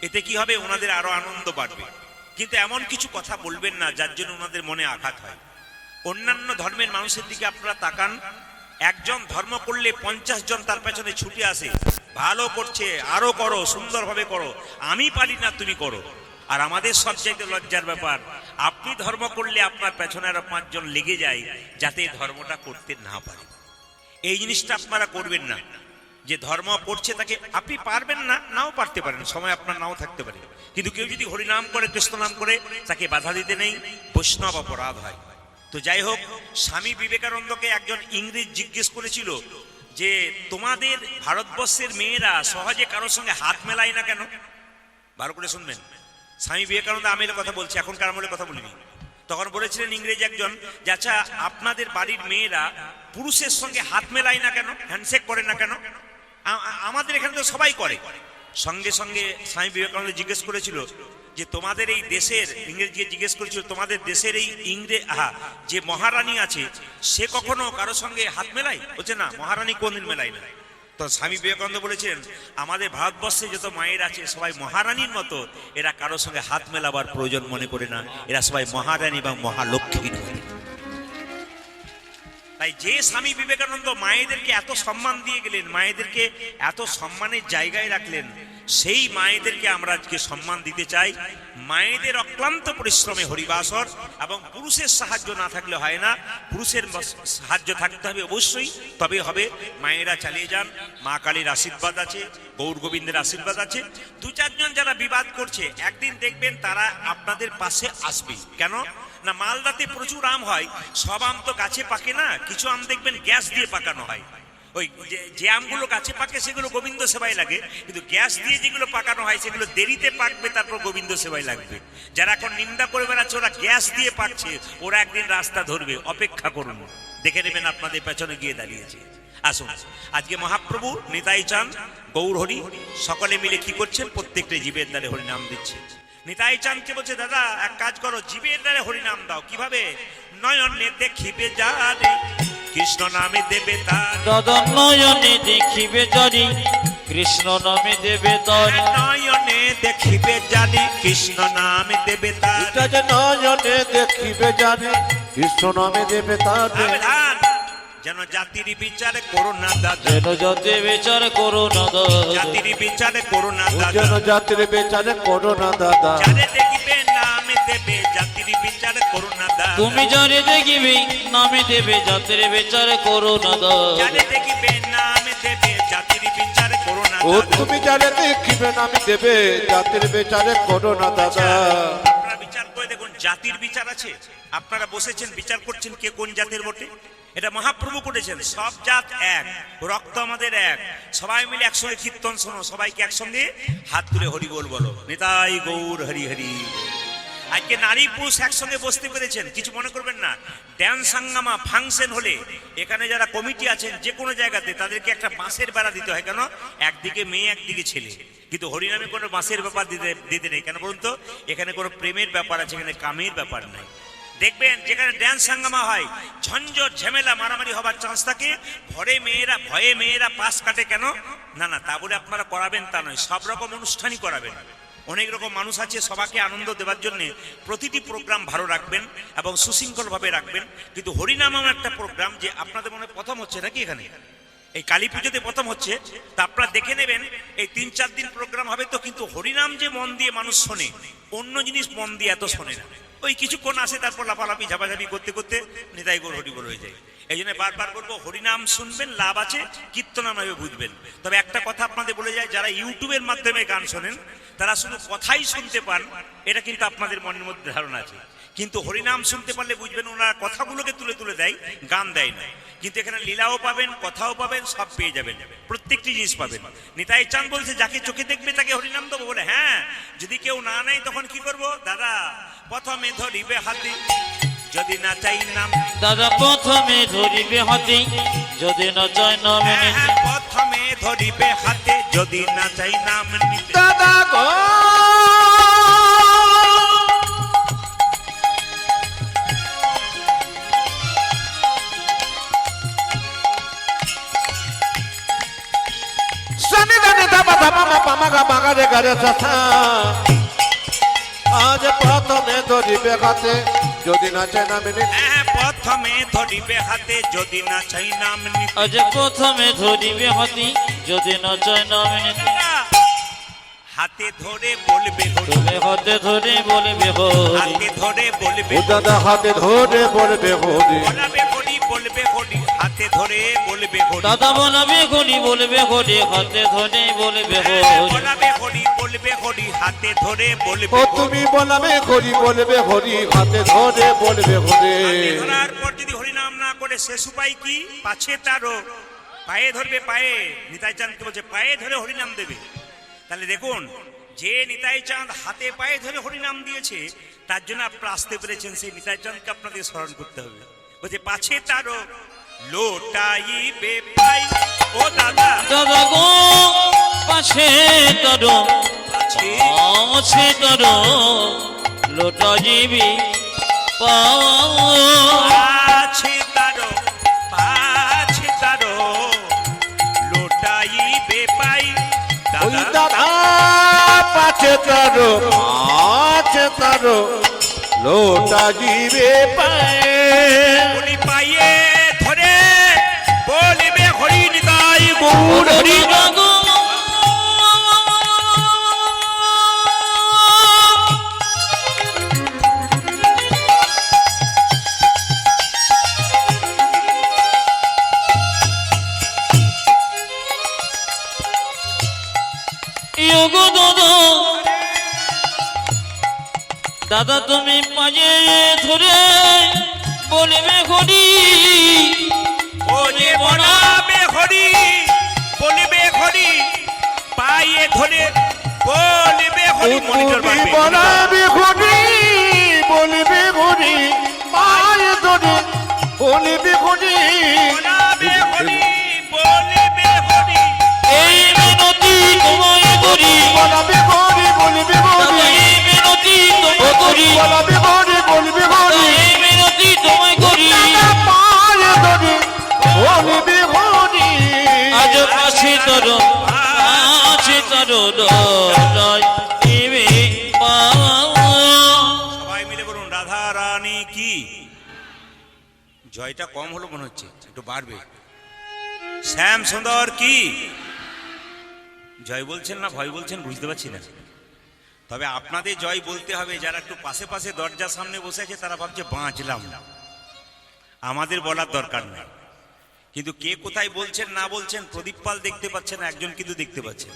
A: এতে কি হবে? ওনাদের আরো আনন্দ বাড়বে। কিন্তু এমন কিছু কথা বলবেন না যার জন্য ওনাদের মনে আঘাত হয়। অন্যান্য ধর্মের মানুষের দিকে আপনারা তাকান, একজন ধর্ম করলে 50 জন তার পেছনে ছুটে আসে, ভালো করছে, আরো করো, সুন্দরভাবে করো, আমি পারি না তুমি করো। আর আমাদের সবচাইতে লজ্জার ব্যাপার, আপনি ধর্ম করলে আপনার পেছনে আরো 5 জন লেগে যায় যাতে ধর্মটা করতে না পারে। এই জিনিসটা আপনারা করবেন না, যে ধর্ম করছে তাকে আপনি পারবেন না, নাও পারতে পারেন, সময় আপনার নাও থাকতে পারে, কিন্তু কেউ যদি হরিনাম করে, কৃষ্ণ নাম করে, তাকে বাধা দিতে নেই, বৈষ্ণব অপরাধ হয়। তো যাই হোক, স্বামী বিবেকানন্দকে একজন ইংরেজ জিজ্ঞেস করেছিল যে তোমাদের ভারতবর্ষের মেয়েরা সহজে কারোর সঙ্গে হাত মেলায় না কেন? ভালো করে শুনবেন, স্বামী বিবেকানন্দ আমের কথা বলছে, এখনকার আমলের কথা বলিনি। তখন বলেছিলেন ইংরেজ একজন যে আচ্ছা, আপনাদের বাড়ির মেয়েরা পুরুষের সঙ্গে হাত মেলায় না কেন, হ্যান্ডশেক করে না কেন? আমাদের এখানে তো সবাই করে। সঙ্গে সঙ্গে স্বামী বিবেকানন্দ জিজ্ঞেস করেছিল যে তোমাদের এই দেশের, ইংরেজি জিজ্ঞেস করেছিল, তোমাদের দেশের এই যে মহারানী আছে সে কখনো কারোর সঙ্গে হাত মেলায়? বলছে না, মহারানী কোনদিন মেলায় না। তো স্বামী বিবেকানন্দ বলেছেন আমাদের ভারতবর্ষে যত মায়ের আছে সবাই মহারানীর মতো, এরা কারোর সঙ্গে হাত মেলাবার প্রয়োজন মনে করে না, এরা সবাই মহারানী বা মহালক্ষ্মীর মতো। তাই যে স্বামী বিবেকানন্দ মায়েদেরকে এত সম্মান দিয়ে গেলেন, মায়েদেরকে এত সম্মানের জায়গায় রাখলেন, সেই মায়েদেরকে আমরা আজকে সম্মান দিতে চাই। মায়েদের অক্লান্ত পরিশ্রমে হরিবাসর, এবং পুরুষের সাহায্য না থাকলে হয় না, পুরুষের সাহায্য থাকতে হবে অবশ্যই, তবে হবে। মায়েরা চালিয়ে যান, মা কালীর আশীর্বাদ আছে, গৌর গোবিন্দের আশীর্বাদ আছে। দু চারজন যারা বিবাদ করছে একদিন দেখবেন তারা আপনাদের পাশে আসবে। কেন না, মালদাতে প্রচুর আম হয়, সব আম তো গাছে পাকে না, কিছু আম দেখবেন গ্যাস দিয়ে পাকানো হয়। ওই যে আমগুলো গাছে পাকে সেগুলো গোবিন্দ সেবায় লাগে, কিন্তু গ্যাস দিয়ে যেগুলো পাকানো হয় সেগুলো দেরিতে পাকবে, তারপর গোবিন্দ সেবায় লাগবে। যারা এখন নিন্দা করে বেড়াচ্ছে ওরা গ্যাস দিয়ে পাকছে, ওরা একদিন রাস্তা ধরবে, অপেক্ষা করুন, দেখে নেবেন আপনাদের পেছনে গিয়ে দাঁড়িয়েছে। আসুন, আজকে মহাপ্রভু নিতাই চাঁদ গৌর হরি সকলে মিলে কি করছেন, প্রত্যেকটা জীবের দ্বারে হরি নাম দিচ্ছে। নিতাই চাঁদকে বলছে, দাদা এক কাজ করো, জীবের দ্বারে হরি নাম দাও। কিভাবে? নয়নে দেখিবে যারে কৃষ্ণ নামে দেবে তার,
B: দাদা নয়নে দেখিবে জানি কৃষ্ণ নামে দেবে তার,
A: নয়নে দেখিবে জানি কৃষ্ণ নামে দেবে তার,
C: এটা যে নয়নে দেখিবে জানে কৃষ্ণ নামে দেবে তার।
A: সাবধান, যেন জাতির বিচার করো না দাদা,
B: যেন জাতির বিচার করো না দাদা,
A: জাতির বিচার করো না দাদা,
C: যেন জাতির বেচারে করো না দাদা।
A: যারে দেখিবে নামে দেবে জাতির বিচার করো না দাদা,
B: তুমি যারে দেখিবে নামে দেবে জাতির বিচার করো না দাদা,
A: যারে দেখিবে নামে দেবে জাতির বিচার করো না
C: ও
A: দাদা।
C: তুমি যারে দেখিবে নামে দেবে জাতির বেচারে করো না দাদা।
A: আপনারা বিচার করে দেখুন, জাতির বিচার আছে? আপনারা বসেছেন বিচার করছেন কে কোন জাতের বটে? এটা মহাপ্রভু করেছেন। সব জাত এক, রক্ত আমাদের এক, সবাই মিলে একসঙ্গে কীর্তন শোনো, সবাইকে একসঙ্গে হাত তুলে হরি বল বলো, নিতাই গৌর হরি হরি। আজকে নারী পুরুষ একসঙ্গে বসতে পেরেছেন, কিছু মনে করবেন না। ড্যান্স হাঙ্গামা ফাংশন হলে এখানে যারা কমিটি আছেন যে কোনো জায়গাতে তাদেরকে একটা বাঁশের বেড়া দিতে হয়। কেন? একদিকে মেয়ে একদিকে ছেলে, কিন্তু হরিনামে কোনো বাঁশের ব্যাপার দিতে নেই। কেন বলুন তো? এখানে কোনো প্রেমের ব্যাপার আছে, এখানে কামের ব্যাপার নাই। দেখবেন যেখানে ড্যান্স হাঙ্গামা হয় ঝঞ্ঝট ঝামেলা মারামারি হবার চান্স থাকে, ভয়ে মেয়েরা পাশ কাটে। কেন? না না, তা বলে আপনারা করাবেন তা নয়, সব রকম অনুষ্ঠানই করাবেন। অনেক রকম মানুষ আছে, সবাইকে আনন্দ দেওয়ার জন্য প্রতিটি প্রোগ্রাম ভালো রাখবেন এবং সুশৃঙ্খলভাবে রাখবেন। কিন্তু হরিনাম এমন একটা প্রোগ্রাম যে আপনাদের মনে প্রথম হচ্ছে নাকি, এখানে এই কালী পুজোতে প্রথম হচ্ছে, তা আপনারা দেখে নেবেন এই 3-4 দিন প্রোগ্রাম হবে তো, কিন্তু হরিনাম যে মন দিয়ে মানুষ শোনে, অন্য জিনিস মন দিয়ে এত শোনে না। ওই কিছুক্ষণ আসে, তারপর লাফালাফি ঝাপাঝাপি করতে করতে নিতাই গৌর হরি বল হয়ে যায়। এই জন্য বারবার বলবো, হরিনাম শুনবেন, লাভ আছে, কীর্তন নামে বুঝবেন। তবে একটা কথা আপনাদের বলে যায়, যারা ইউটিউবের মাধ্যমে গান শোনেন তারা শুধু কথাই শুনতে পান, এটা কিন্তু আপনাদের মনের মধ্যে ধারণা আছে। কিন্তু হরিনাম শুনতে পারলে বুঝবেন ওনারা কথাগুলোকে তুলে তুলে দেয়, গান দেয় না। কিন্তু এখানে লীলাও পাবেন, কথাও পাবেন, সব পেয়ে যাবেন, প্রত্যেকটি জিনিস পাবেন। নিতাই চাঁদ বলছে, যাকে চোখে দেখবে তাকে হরিনাম দেবো। বলে হ্যাঁ, যদি কেউ না নেয় তখন কি করব? দাদা প্রথমে ধরিবে হাতে, যদি না চাই নাম,
B: দাদা প্রথমে ধরিবে হাতে, যদি না চাই নাম নিতে,
A: প্রথমে ধরিবে হাতে, যদি না চাই নাম নিতে।
C: দাদা গো সানি দানি দাবা দাবা মা পামাগা মাগা রে গারে সাথা, আজ প্রথমে ধরিবে হাতে যদি না চাই নাম নিতে।
A: প্রথমে ধরিবে হাতে, যদি না চাই নাম নিতে।
B: আজ প্রথমে ধরিবে হাতে, যদি না চাই নাম নিতে,
A: হাতে ধরে বলবে হরি,
B: তুমি হাতে ধরে বলবে হরি,
A: হাতে ধরে বলবে
C: ও দাদা হাতে ধরে বলবে হরি,
A: বলাবে হরি, বলবে হরি, হাতে ধরে বলবে হরি,
B: দাদা বলাবে হরি বলবে হরি, হাতে ধরে বলবে হরি,
A: বলাবে হরি, বলবে হরি, হাতে ধরে বলবে
C: ও
A: হরি।
C: তুমি বলাবে হরি বলবে হরি, হাতে ধরে বলবে হরি।
A: হাতে ধরার পর যদি হরি নাম না করে শেষ উপায় কি? পাছে তারও পায়ে ধরবে, পায়ে। নিতাই চাঁদকে বলছে পায়ে ধরে হরি নাম দেবে। তাহলে দেখুন, যে নিতাই চাঁদ হাতে পায়ে ধরে হরি নাম দিয়েছে, তার জন্য আপনারা আসতে পেরেছেন। সেই নিতাই চাঁদকে আপনাদের স্মরণ করতে হবে। বলছে পাছে তারও লোটাইবে পাই, ও দাদা
B: দাদা গো পাশে তার
A: পাছে
B: আছে তোর লোটা জীবী
A: আছে তারো লোটাইবে পাই
C: ওই
A: দাদা
C: দাদা পাছে তারো লোটা জিবে পায়ে
A: বলি পাইয়ে ধরে বলিবে হরি নিতাই গৌর হরি
B: দাদা তুমি পাজে ধরে বলবে হরি
A: ও যে বলাবে হরি বলিবে হরি পাইয়ে ধরে বলিবে হরি মনিটর
C: তুমি
A: বাড়বে
C: বলবে ঘুরি পায়ে ধরে বলবে ঘুরি
A: বলাবে হরি বলিবে হরি
B: এই মিনতি তোমায় করি
C: বলবে ঘুরি
B: দাদা এই মিনতি তোমায় করি
C: বলবে ঘুরি
B: এই মিনতি তোমায় করি
C: পায়ে ধরে বলবে ঘুরি
B: আজ আছে তোর লয় দিবে
A: সবাই মিলে বলুন রাধা রানী কি জয়টা কম হলো মনে হচ্ছে একটু বাড়বে শ্যাম সুন্দর কি জয় বলছেন না ভয় বলছেন বুঝতে পারছি না তবে আপনাদের জয় বলতে হবে যারা একটু পাশে পাশে দরজার সামনে বসে আছে তারা ভাবছে বাঁচলাম আমাদের বলার দরকার নাই কিন্তু কে কোথায় বলছেন না বলছেন প্রদীপ পাল দেখতে পাচ্ছেন একজন কিন্তু দেখতে পাচ্ছেন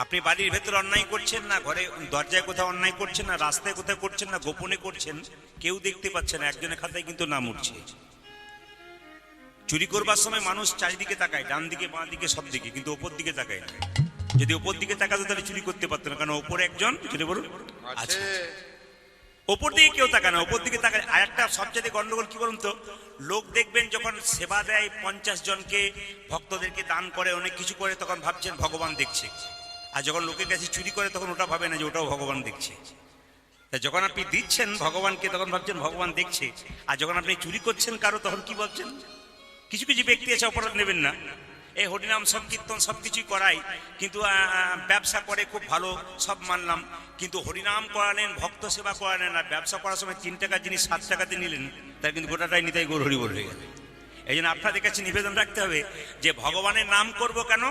A: আপনি বাড়ির ভেতর অন্যায় করছেন না ঘরে দরজায় কোথাও অন্যায় করছেন না রাস্তায় কোথাও করছেন না গোপনে করছেন কেউ দেখতে পাচ্ছে না একজনের খাতায় কিন্তু নাম উঠছে চুরি করবার সময় মানুষ চারিদিকে তাকায় ডান দিকে বাঁ দিকে সব দিকে কিন্তু ওপর দিকে তাকায় না যদি ওপর দিকে তাকাতো তাহলে চুরি করতে পারতো না কারণ ওপরে একজন চুরি বলুন আছে ওপর দিকে কেউ তাকায় না ওপর দিকে তাকায় আর একটা সবচেয়ে গন্ডগোল কি বলুন তো লোক দেখবেন যখন সেবা দেয় 50 জনকে ভক্তদেরকে দান করে অনেক কিছু করে তখন ভাবছেন ভগবান দেখছে আর যখন লোকের কাছে চুরি করে তখন ওটা ভাবে না যে ওটাও ভগবান দেখছে তাই যখন আপনি দিচ্ছেন ভগবানকে তখন ভাবছেন ভগবান দেখছে আর যখন আপনি চুরি করছেন কারো তখন কি ভাবছেন কিছু কিছু ব্যক্তি আছে অপরাধ নেবেন না এই হরিনাম সংকীর্তন সবকিছুই করাই কিন্তু ব্যবসা করে খুব ভালো সব মানলাম কিন্তু হরিনাম করালেন ভক্ত সেবা করালেন আর ব্যবসা করার সময় 3 টাকার জিনিস 7 টাকাতে নিলেন তার কিন্তু গোটাটাই নিতাই গৌর হরি বল হয়ে গেল এই জন্য আপনাদের কাছে নিবেদন রাখতে হবে যে ভগবানের নাম করব কেন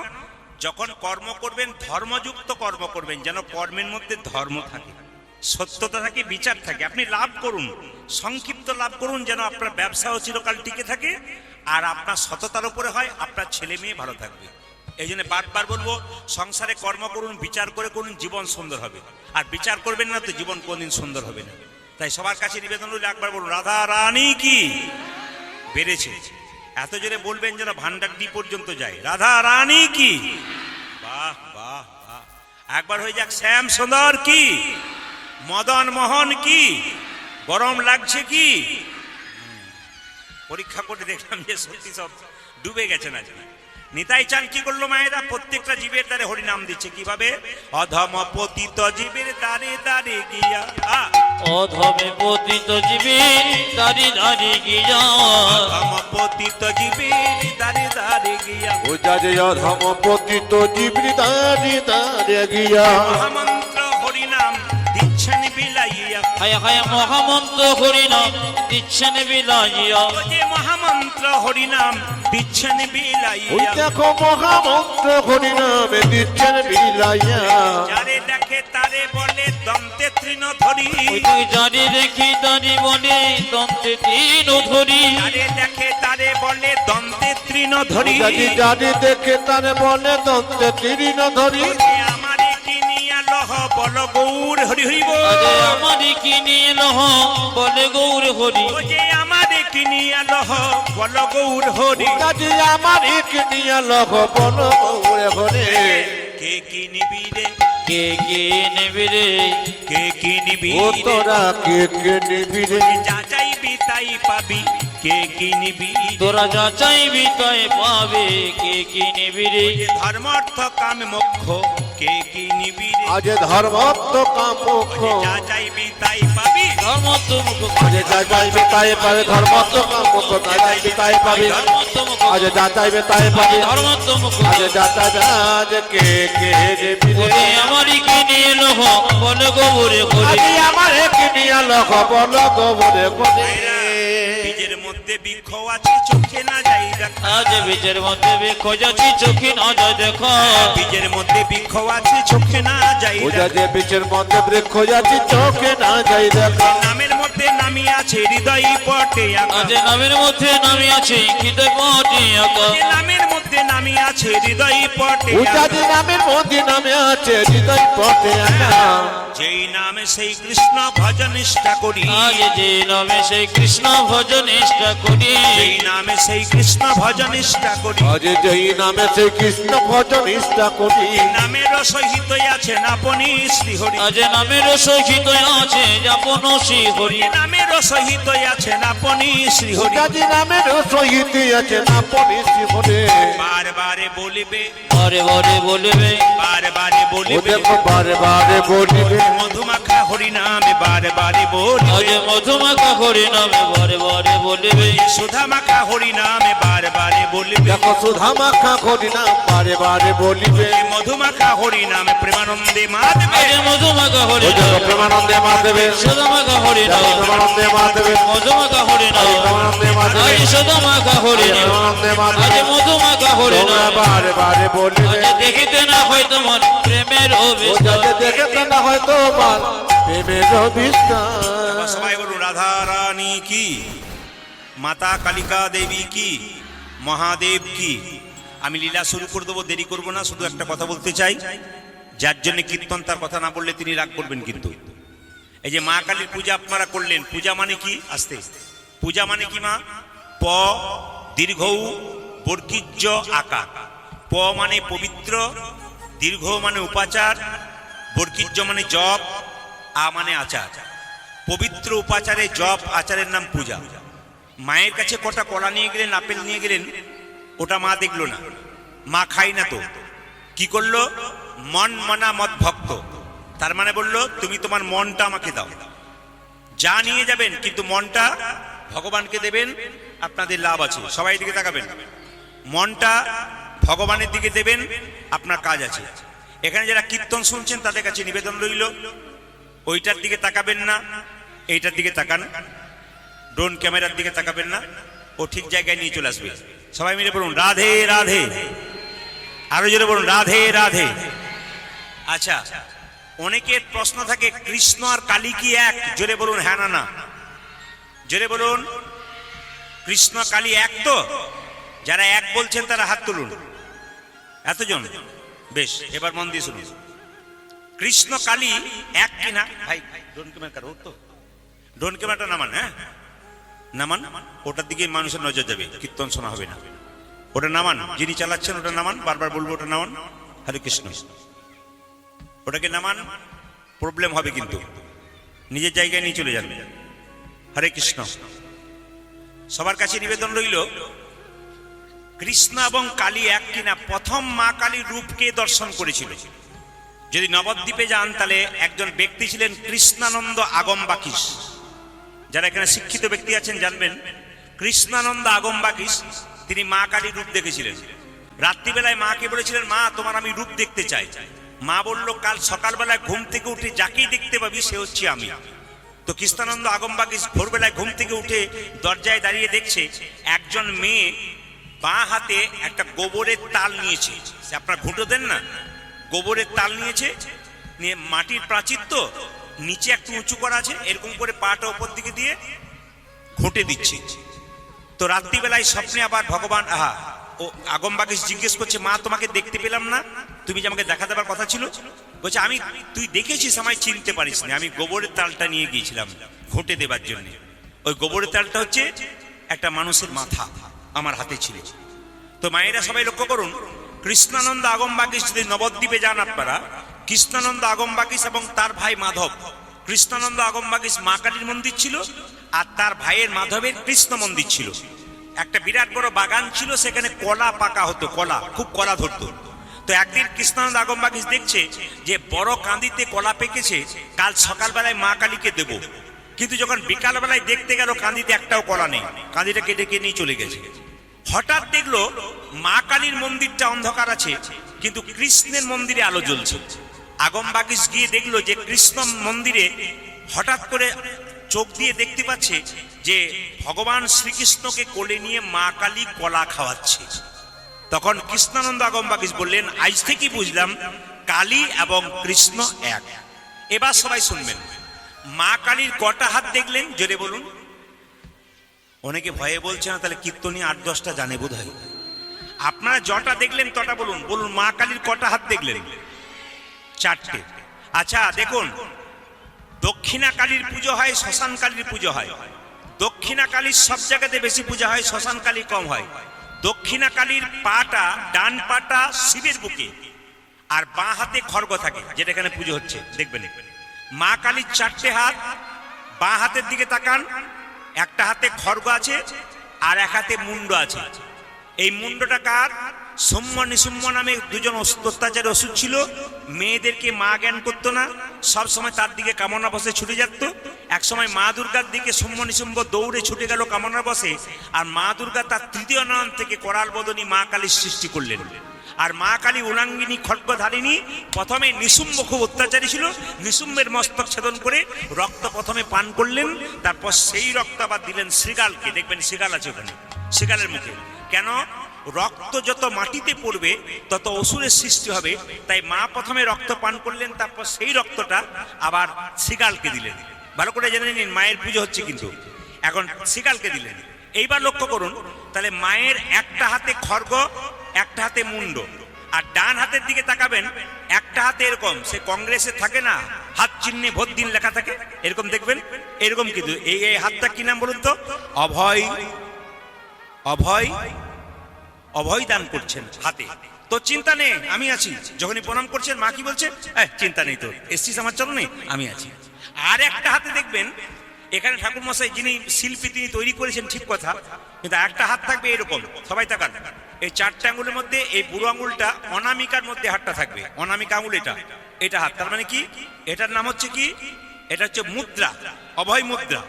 A: যখন কর্ম করবেন ধর্মযুক্ত কর্ম করবেন যেন কর্মের মধ্যে ধর্ম থাকে সত্যতা থাকে বিচার থাকে আপনি লাভ করুন সংক্ষিপ্ত লাভ করুন যেন আপনার ব্যবসাও চিরকাল টিকে থাকে আর আপনার সততার উপরে হয় আপনার ছেলে মেয়ে ভালো থাকবে এই জন্য বারবার বলবো সংসারে কর্ম করুন বিচার করে করুন জীবন সুন্দর হবে আর বিচার করবেন না তো জীবন কোনদিন সুন্দর হবে না তাই সবার কাছে নিবেদন হলে একবার বলুন রাধা রানী কি বেড়েছে এত জোরে বলবেন যেন ভান্ডার ডি পর্যন্ত যায় রাধা রানী কি বাহ বাহ বাহ একবার হয়ে যাক শ্যাম সুন্দর কি মদন মোহন কি গরম লাগছে কি পরীক্ষা করে দেখলাম যে সত্যি সব ডুবে গেছে না নিতাই চান কি করলো মায়েরা প্রত্যেকটা জীবের দ্বারে হরিনাম দিচ্ছে কিভাবে অধম পতিত জীবের দ্বারে দ্বারে গিয়া
B: অধমে পতিত জীবের দাঁড়ি দাঁড়ি গিয়া
A: অধম পতিত জীবের দ্বারে দ্বারে গিয়া
C: ও যারে অধম পতিত জীবনি দাঁড়িয়ে গিয়া
A: মহামন্ত্র হরিনাম দিচ্ছেন বিলাইয়া
B: হায় হায় মহামন্ত্র হরিনাম দিচ্ছেন বিলাইয়া
A: ও যে মহামন্ত্র হরিনাম দিচ্ছেন
C: ওই
A: বিলাইয়া
C: দেখো মহামন্ত্র হরিনামে দিচ্ছেন বিলাইয়া
A: যারে দেখে তারে বলে দন্তে তৃণ ধরি
B: ওই যারে দেখি তারি বলে দন্তে তিন ধরি
A: যারে দেখে তারে বলে দন্তে তৃণ ধরি
C: যারে দেখে তারে বলে দন্তে তিরিন ধরি
A: ওরে আমারে কিনিয়া লহ বল গৌর হরি হইব
B: আরে আমারে কিনিয়ে লহ বলে গৌর হরি
A: ও যে আমারে কিনিয়া লহ বল গৌর হরি
C: যারে আমার এক নিয়া লহ বল গৌরে হরে
A: কে কিনিবি রে
B: কে কে নেবে রে
A: কে কিনিবি
C: ও
A: রে?
C: তোরা কে নিবি রে
A: যা চাইবি তাই পাবি কে কিনিবি রে?
B: তোরা যা চাইবি তাই পাবে কে কি নেবে রে
A: যে ধর্ম অর্থ কাম মোক্ষ কে কি নিবি রে?
C: আজ ধর্মত্ব কামুক
A: যা চাইবি তাই পাবি।
B: ধর্ম তুমুখ
C: আজ যা চাইবে তাই পাবে ধর্মত্ব কামুক যা চাইবে তাই পাবে
B: ধর্ম তুমুখ
C: আজ যা চাইবে তাই পাবে
B: ধর্ম তুমুখ
C: আজ যা চাইবে আজ কে দেবি রে
B: ওরে আমারই কি নিয়ে লোহ বলে গোবরে করে
C: আজ আমার কিনিয়া লখ বল গোবরে করে
A: বীজের মধ্যে বৃক্ষ আছে চোখে না যাই দেখা।
B: আজ বীজের মধ্যে খোঁজাছি চোখে না যায় দেখো
A: বীজের মধ্যে বৃক্ষ আছে চোখে না যাই
C: পূজা
A: দেখা।
C: যে বীচের মধ্যে বৃক্ষ যাচ্ছি চোখে না যাই দেখা
A: নামের মধ্যে নামি আছে হৃদয় পটে আঁকা।
B: আজ নামের মধ্যে নামি আছে হৃদয় পটে আঁকা
A: যে নামের মধ্যে নামি আছে হৃদয় পটে
C: পূজা
A: আঁকা।
C: যে নামের মধ্যে নামে আছে হৃদয় পথে আনা
A: যেই নামে সেই কৃষ্ণ ভজন নিষ্ঠা করি।
B: আজ যে নামে সেই কৃষ্ণ ভজন নিষ্ঠা করি
A: যেই নামে সেই কৃষ্ণ ভজন নিষ্ঠা করি।
C: আজ যেই নামে সে কৃষ্ণ ভজন ইষ্ঠা করি
A: নামের সহিত আছেন আপনি শ্রীহরি।
B: আজ নামের সহিত আছে যাপন শ্রী হরি
A: নামের সহিত আছেন আপনি শ্রীহরি।
C: পূজা যে নামের সহিত আছে না পনি শিবরে
A: বারবারে বলিবে
B: বারে বারে বলবে
A: বারবারে
C: ও
A: বলিবে।
C: দেখো বারে বারে বলিবে
A: মধুমাখা হরি নামে বারবারে
B: আজ
A: বলিবে।
B: মধুমাখা হরি নামে বারে বারে বলবে
A: সুধা মাখা হরি নামে বারবারে বলিবে।
C: দেখো সুধা মাখা করি না বারে বারে বলিবে
A: মধুমাখা হরি নামে প্রেমানন্দে মাধবে।
B: আজ মধুমাখা
C: ও
B: হরি
C: দেখো
B: নামে
C: প্রেমানন্দে মাধবে
B: সুধামাখা হরি
C: দেখো
B: নামে
C: প্রেমানন্দে মাধবে
B: মধুমাখা হরি নামে
C: প্রেমানন্দে মাধবে
B: আজ সুধামাখা হরি নামে
C: প্রেমানন্দে
B: আজ
C: মাধবে
B: মধুমাখা হরি
C: তোমরা
B: নামে
C: বারে বারে বলিবে
B: আজ দেখিতে না হয় তোমার প্রেমের
C: ও
B: অভিষ্ঠান
C: যাতে দেখে না হয়তো তোমার প্রেমের অভিষ্ঠান
A: সবাই বলুন রাধা রানী কি, মাতা কালিকা দেবী কি, মহাদেব কি। আমি লীলা শুরু করে দেবো, দেরি করব না। শুধু একটা কথা বলতে চাই, যার জন্য কীর্তন তার কথা না বললে তিনি রাগ করবেন। কিন্তু এই যে মা কালীর পূজা আপনারা করলেন, পূজা মানে কি? আস্তে পূজা মানে কি মা? প দীর্ঘ বর্গীজ আকা। প মানে পবিত্র, দীর্ঘ মানে উপাচার, বর্গীজ মানে জপ, আ মানে আচার। পবিত্র উপাচারে জপ আচারের নাম পূজা। মায়ের কাছে কটা কলা নিয়ে গেলেন, আপেল নিয়ে গেলেন, ওটা মা দেখলো না, মা খাই না। তো কি করলো? মন মনা মত ভক্ত, তার মানে বললো তুমি তোমার মনটা আমাকে দাও, যা নিয়ে যাবেন কিন্তু মনটা ভগবানকে দেবেন, আপনাদের লাভ আছে। সবাই দিকে তাকাবেন, মনটা ভগবানের দিকে দেবেন, আপনার কাজ আছে। এখানে যারা কীর্তন শুনছেন তাদের কাছে নিবেদন রইল, ওইটার দিকে তাকাবেন না, এইটার দিকে তাকান। ড্রোন ক্যামেরার দিকে তাকাবেন না, ও ঠিক জায়গায় নিয়ে চলে আসবে। সবাই মিলে বলুন রাধে রাধে, আরো জোরে বলুন রাধে রাধে। আচ্ছা, অনেকের প্রশ্ন থাকে কৃষ্ণ আর কালী কি এক? জোরে বলুন হ্যাঁ না না, জোরে বলুন। কৃষ্ণ কালী এক তো? যারা এক বলছেন তারা হাত তুলুন। এতজন? বেশ, এবার মন দিয়ে শুনুন। কৃষ্ণ কালী এক কিনা? ভাই ড্রোন ক্যামেরা তো, ড্রোন ক্যামেরাটা নামান। হ্যাঁ নামান, ওটার দিকে মানুষের নজর যাবে, কীর্তন শোনা হবে না। ওটা নামান, যিনি চালাচ্ছেন ওটা নামান, বারবার বলবো ওটা নামান। হরে কৃষ্ণ, ওটাকে নামান, প্রবলেম হবে কিন্তু। নিজের জায়গায় নিয়ে চলে যান। হরে কৃষ্ণ। সবার কাছে নিবেদন রইল, কৃষ্ণ এবং কালী এক কিনা? প্রথম মা কালীর রূপকে দর্শন করেছিল। যদি নবদ্বীপে যান তাহলে একজন ব্যক্তি ছিলেন কৃষ্ণানন্দ আগমবাকিস। যারা এখানে শিক্ষিত ব্যক্তি আছেন জানবেন, কৃষ্ণানন্দ আগমবাকিস তিনি মা কালীর রূপ দেখেছিলেন। রাত্রিবেলায় মাকে বলেছিলেন, মা তোমার আমি রূপ দেখতে চাই। মা বলল, কাল সকালবেলায় ঘুম থেকে উঠে যাকেই দেখতে পাবি সে হচ্ছে আমি। তো কৃষ্ণানন্দ আগমবাকিস ভোরবেলায় ঘুম থেকে উঠে দরজায় দাঁড়িয়ে দেখছে একজন মেয়ে বাঁ হাতে একটা গোবরের তাল নিয়েছে। আপনার ঘুঁটো দেন না, গোবরের তাল নিয়েছে, নিয়ে মাটির প্রাচীর তো নিচে একটু উঁচু করা আছে, এরকম করে পাটা উপর দিকে দিয়ে ঘুঁটে দিচ্ছে। তো রাত্রিবেলায় স্বপ্নে আবার ভগবান ও আগমবাগিস জিজ্ঞেস করছে, মা তোমাকে দেখতে পেলাম না, তুমি যে আমাকে দেখা দেবার কথা ছিল। বলছে, আমি, তুই দেখেছিস আমায় চিনতে পারিস না, আমি গোবরের তালটা নিয়ে গিয়েছিলাম ঘুঁটে দেবার জন্য। ওই গোবরের তালটা হচ্ছে একটা মানুষের মাথা, আমার হাতে ছিল। তো মায়েরা সবাই লক্ষ্য করুন, কৃষ্ণানন্দ আগমবাগিস যদি নবদ্বীপে যান আপনারা, কৃষ্ণানন্দ আগমবাগিস এবং তার ভাই মাধব, কৃষ্ণানন্দ আগমবাগিস মা কালীর মন্দির ছিল, আর তার ভাইয়ের মাধবের কৃষ্ণ মন্দির ছিল। একটা বিরাট বড় বাগান ছিল, সেখানে কলা পাকা হতো, কলা খুব কলা ধরতো। তো একদিন কৃষ্ণানন্দ আগমবাগীশ দেখছে যে বড় কাঁদিতে কলা পেকেছে, কাল সকালবেলায় মা কালীকে দেব। কিন্তু যখন বিকালবেলায় দেখতে গেল কাঁদিতে একটাও কলা নেই, কাঁদিটা কেটে নিয়ে চলে গেছে। হঠাৎ দেখলো মা কালীর মন্দিরটা অন্ধকার আছে, কিন্তু কৃষ্ণের মন্দিরে আলো জ্বলছে। আগমবাগীশ গিয়ে দেখলো যে কৃষ্ণ মন্দিরে হঠাৎ করে চোখ দিয়ে দেখতে পাচ্ছে যে ভগবান শ্রীকৃষ্ণকে কোলে নিয়ে মা কালী কলা খাওয়াচ্ছে। তখন কৃষ্ণানন্দ আগমবাগীশ বললেন, আজ থেকেই বুঝলাম কালী এবং কৃষ্ণ এক। এবার সবাই শুনবেন, মা কালীর কটা হাত দেখলেন জোরে বলুন? অনেকে ভয়ে বলছে না, তাহলে কীর্তনী 8-10টা জানে বোধ হয়। আপনারা যটা দেখলেন তটা বলুন। বলুন, মা কালীর কটা হাত দেখলেন? 4টে। আচ্ছা দেখুন, দক্ষিণা কালীর পুজো হয়, শ্মশান কালীর পুজো হয়। দক্ষিণা কালীর সব জায়গাতে বেশি পূজা হয়, শ্মশান কালী কম হয়। দক্ষিণা কালীর পাটা, ডান পাটা শিবের বুকে, আর বাঁ হাতে খড়গ থাকে, যেটা এখানে পুজো হচ্ছে দেখবেন। মা কালীর 4টে হাত। বাঁ হাতের দিকে তাকান, একটা হাতে খড়গ আছে আর এক হাতে মুন্ড আছে। এই মুন্ডটা কার? সৌম্য নিসুম্য নামে দুজন অত্যাচারী ওষুধ ছিল। মেয়েদেরকে মা জ্ঞান করতো না, সব সময় তার দিকে কামনা বসে ছুটে যেত। এক সময় মা দুর্গার দিকে সৌম্য নিসুম্ব দৌড়ে ছুটে গেল কামনা বসে, আর মা দুর্গা তার তৃতীয় নয়ন থেকে করাল বদনী মা কালীর সৃষ্টি করলেন। আর মা কালী উলাঙ্গিনী খড়গধারিণী। প্রথমে নিসুম্ব খুব অত্যাচারী ছিল, নিসুম্বের মস্তক ছেদন করে রক্ত প্রথমে পান করলেন, তারপর সেই রক্ত আবার দিলেন শ্রীগালকে। দেখবেন শ্রীগাল আছে ওখানে, শ্রীগালের মুখে। কেন? রক্ত যত মাটিতে পড়বে তত অসুরের সৃষ্টি হবে, তাই মা প্রথমে রক্ত পান করলেন, তারপর সেই রক্তটা আবার শ্রীগালকে দিলেন। ভালো করে জেনে নিন, মায়ের পুজো হচ্ছে কিন্তু এখন শ্রীগালকে দিলেন। এইবার লক্ষ্য করুন, তাহলে মায়ের একটা হাতে খড়গ, একটা হাতে মুন্ড, আর ডান হাতের দিকে তাকাবেন, একটা হাতে এরকম, সে কংগ্রেসে থাকে না, হাত চিহ্নে ভোট দিন লেখা থাকে, এরকম দেখবেন, এরকম। কিন্তু এই হাতটা কি নাম বলুন তো? অভয়। অভয়, অভয় দান করছেন হাতে। তো চিন্তা নেই, আমি আছি। যখনই প্রণাম করছেন মা কি বলছে? চিন্তা নেই, তো এসছিস আমার চরণে, আমি আছি। আর একটা হাতে দেখবেন, এখানে ঠাকুর মশাই যিনি শিল্পী তিনি তৈরি করেছেন, ঠিক কথা, কিন্তু একটা হাত থাকবে এরকম। সবাই তাকান, এই 4টে আঙুলের মধ্যে এই বুড়ো আঙুলটা অনামিকার মধ্যে হাতটা থাকবে, অনামিকা আঙুল এটা হাত। তার মানে কি? এটার নাম হচ্ছে কি? এটা হচ্ছে মুদ্রা, অভয় মুদ্রা।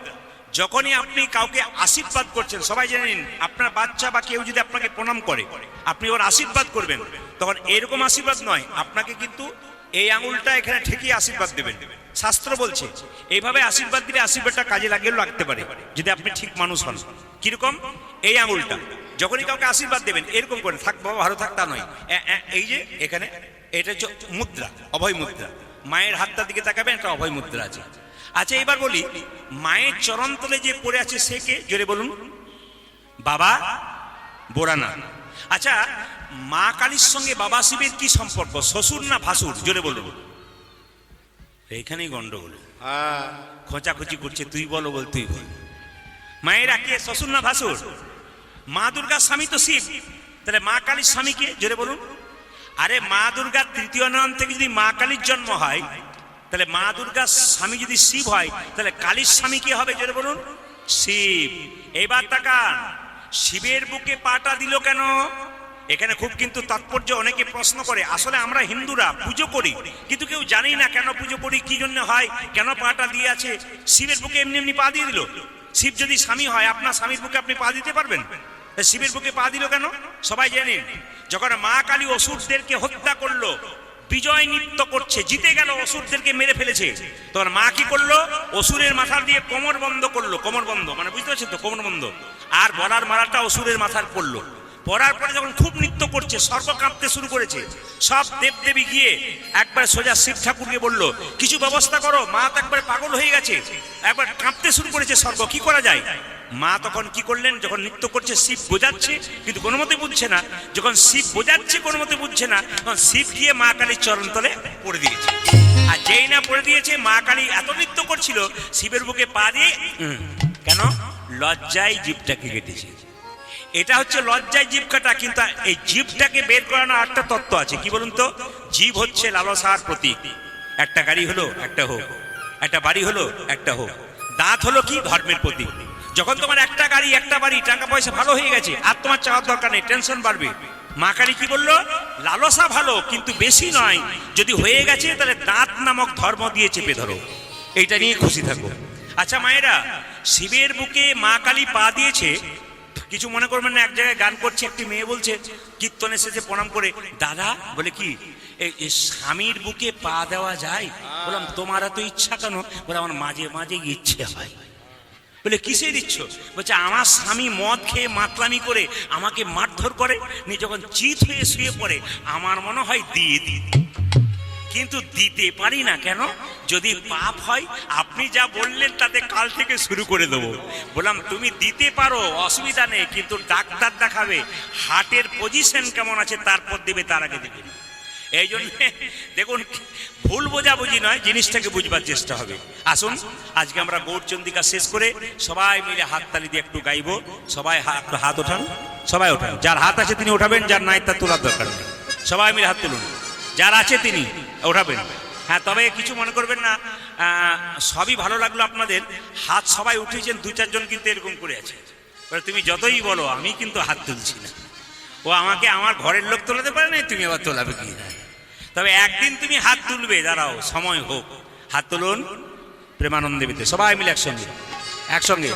A: যখনই আপনি কাউকে আশীর্বাদ করছেন, সবাই জেনে নিন, আপনার বাচ্চা বা কেউ যদি আপনাকে প্রণাম করে, আপনি ওর আশীর্বাদ করবেন, তখন এরকম আশীর্বাদ নয়, আপনাকে কিন্তু এই আঙুলটা এখানে ঠেকিয়ে আশীর্বাদ দেবেন। শাস্ত্র বলছে এইভাবে আশীর্বাদ দিলে আশীর্বাদটা কাজে লাগতে পারে, যদি আপনি ঠিক মানুষ হন। কিরকম? এই আঙুলটা যখনই কাউকে আশীর্বাদ দেবেন এরকম করে, থাক বাবা ভালো থাক তা নয়, এই যে এখানে, এটা হচ্ছে মুদ্রা, অভয় মুদ্রা। মায়ের হাতটার দিকে তাকাবেন, একটা অভয় মুদ্রা আছে। আচ্ছা এবার বলি, মায়ের চরণ তলে যে পড়ে আছে সে কে? জোরে বলুন। বাবা বোরানা। আচ্ছা, মা কালীর সঙ্গে বাবা শিবের কি সম্পর্ক? শ্বশুর না ভাসুর? জোরে বলুন। এইখানেই গন্ডগোল, খোঁচাখুচি করছে, তুই বল, তুই বল। মায়েরা কে, শ্বশুর না ভাসুর? মা দুর্গার স্বামী তো শিব, তাহলে মা কালীর স্বামী কে? জোরে বলুন। আরে মা দুর্গার তৃতীয় নয়ন থেকে যদি মা কালীর জন্ম হয়, তাহলে মা দুর্গার স্বামী যদি শিব হয়, তাহলে কালীর স্বামী কে হবে? জোরে বলুন। শিব। এবার তাকান, শিবের বুকে পাটা দিল কেন? এখানে খুব কিন্তু তাৎপর্য, অনেকে প্রশ্ন করে। আসলে আমরা হিন্দুরা পুজো করি, কিন্তু কেউ জানি না কেন পুজো করি, কি জন্য হয়, কেন পাটা দিয়ে আছে। শিবের বুকে এমনি এমনি পা দিয়ে দিল। শিব যদি স্বামী হয়, আপনার স্বামীর বুকে আপনি পা দিতে পারবেন? শিবের বুকে পা দিল কেন? সবাই জানেন, যখন মা কালী অসুরদেরকে হত্যা করলো, বিজয় নৃত্য করছে, জিতে গেল, অসুরদেরকে মেরে ফেলেছে, তখন মা কি করলো? অসুরের মাথার দিয়ে কোমর বন্ধ করলো। কোমর বন্ধ মানে বুঝতে পারছেন তো, কোমর বন্ধ। আর বলার মালাটা অসুরের মাথার পড়লো। পড়ার পরে যখন খুব নৃত্য করছে, স্বর্গ কাঁপতে শুরু করেছে, সব দেবদেবী গিয়ে একবার সোজা শিব ঠাকুরকে বললো, কিছু ব্যবস্থা করো, মা তো একবার পাগল হয়ে গেছে, একবার কাঁপতে শুরু করেছে স্বর্গ, কি করা যায়? মা তখন কি করলেন? যখন নৃত্য করছে, শিব বোঝাচ্ছে কিন্তু কোনো মতে বুঝছে না, যখন শিব বোঝাচ্ছে কোনো মতে বুঝছে না, তখন শিব গিয়ে মা কালীর চরণ তলে পড়ে দিয়েছে। আর যেই না পড়ে দিয়েছে, মা কালী এত নৃত্য করছিল, শিবের বুকে পা দিয়ে কেন? লজ্জায় জীবটাকে কেটেছে। এটা হচ্ছে লজ্জায় জীব কাটা। কিন্তু এই জীবটাকে বের করানোর একটা তত্ত্ব আছে, কি বলুন তো? জীব হচ্ছে লালসার প্রতীক। একটা গাড়ি হলো একটা হোক, একটা বাড়ি হলো একটা হোক, দাঁত হলো কি? ধর্মের প্রতীক। যখন তোমার একটা গাড়ি একটা বাড়ি টাকা পয়সা ভালো হয়ে গেছে, আর তোমার চাওয়ার দরকার নেই, টেনশন বাড়বে, মা কালী কি বললো, লালসা ভালো কিন্তু বেশি নয়, যদি হয়ে গেছে তাহলে দাঁত নামক ধর্ম দিয়ে চেপে ধরো, এইটা নিয়ে খুশি থাকো। আচ্ছা মায়েরা, শিবের বুকে মা কালী পা দিয়েছে, কিছু মনে করবেন না। এক জায়গায় গান করছে, একটি মেয়ে বলছে কীর্তন এসেছে প্রণাম করে, দাদা বলে কি এই স্বামীর বুকে পা দেওয়া যায়? বললাম তোমার এত ইচ্ছা কেন? বলে আমার মাঝে মাঝে ইচ্ছে হয়। বলে কিসে দিচ্ছ? বলছে আমার স্বামী মদ খেয়ে মাতলামি করে আমাকে মারধর করে, নিয়ে যখন চিত হয়ে শুয়ে পড়ে আমার মনে হয় দিয়ে দিই, কিন্তু দিতে পারি না। কেন? যদি পাপ হয়, আপনি যা বললেন তাতে কাল থেকে শুরু করে দেবো। বললাম তুমি দিতে পারো, অসুবিধা নেই, কিন্তু ডাক্তার দেখাবে, হার্টের পজিশন কেমন আছে তারপর দেবে, তার আগে দেবে না। এই জন্য দেখুন, ভুল বোঝাবুঝি নয়, জিনিসটাকে বুঝবার চেষ্টা হবে। আসুন আজকে আমরা গৌরচন্দিকা শেষ করে সবাই মিলে হাততালি দিয়ে একটু গাইবো। সবাই হাত ওঠান, সবাই ওঠান, যার হাত আছে তিনি ওঠাবেন, যার নাই তার তোলার দরকার নেই। সবাই মিলে হাত তুলুন, যার আছে তিনি ওঠাবেন। হ্যাঁ, তবে কিছু মনে করবেন না, সবই ভালো লাগলো আপনাদের। হাত সবাই উঠেছেন, দু চারজন কিন্তু এরকম করে আছে, তুমি যতই বলো আমি কিন্তু হাত তুলছি না। ও আমাকে আমার ঘরের লোক তোলাতে পারে না, তুমি আবার তোলাবে কি? তবে একদিন তুমি হাত তুলবে, দাঁড়াও, সময় হোক। হাত তুলুন, প্রেমানন্দে মেতে সবাই মিলে একসঙ্গে একসঙ্গে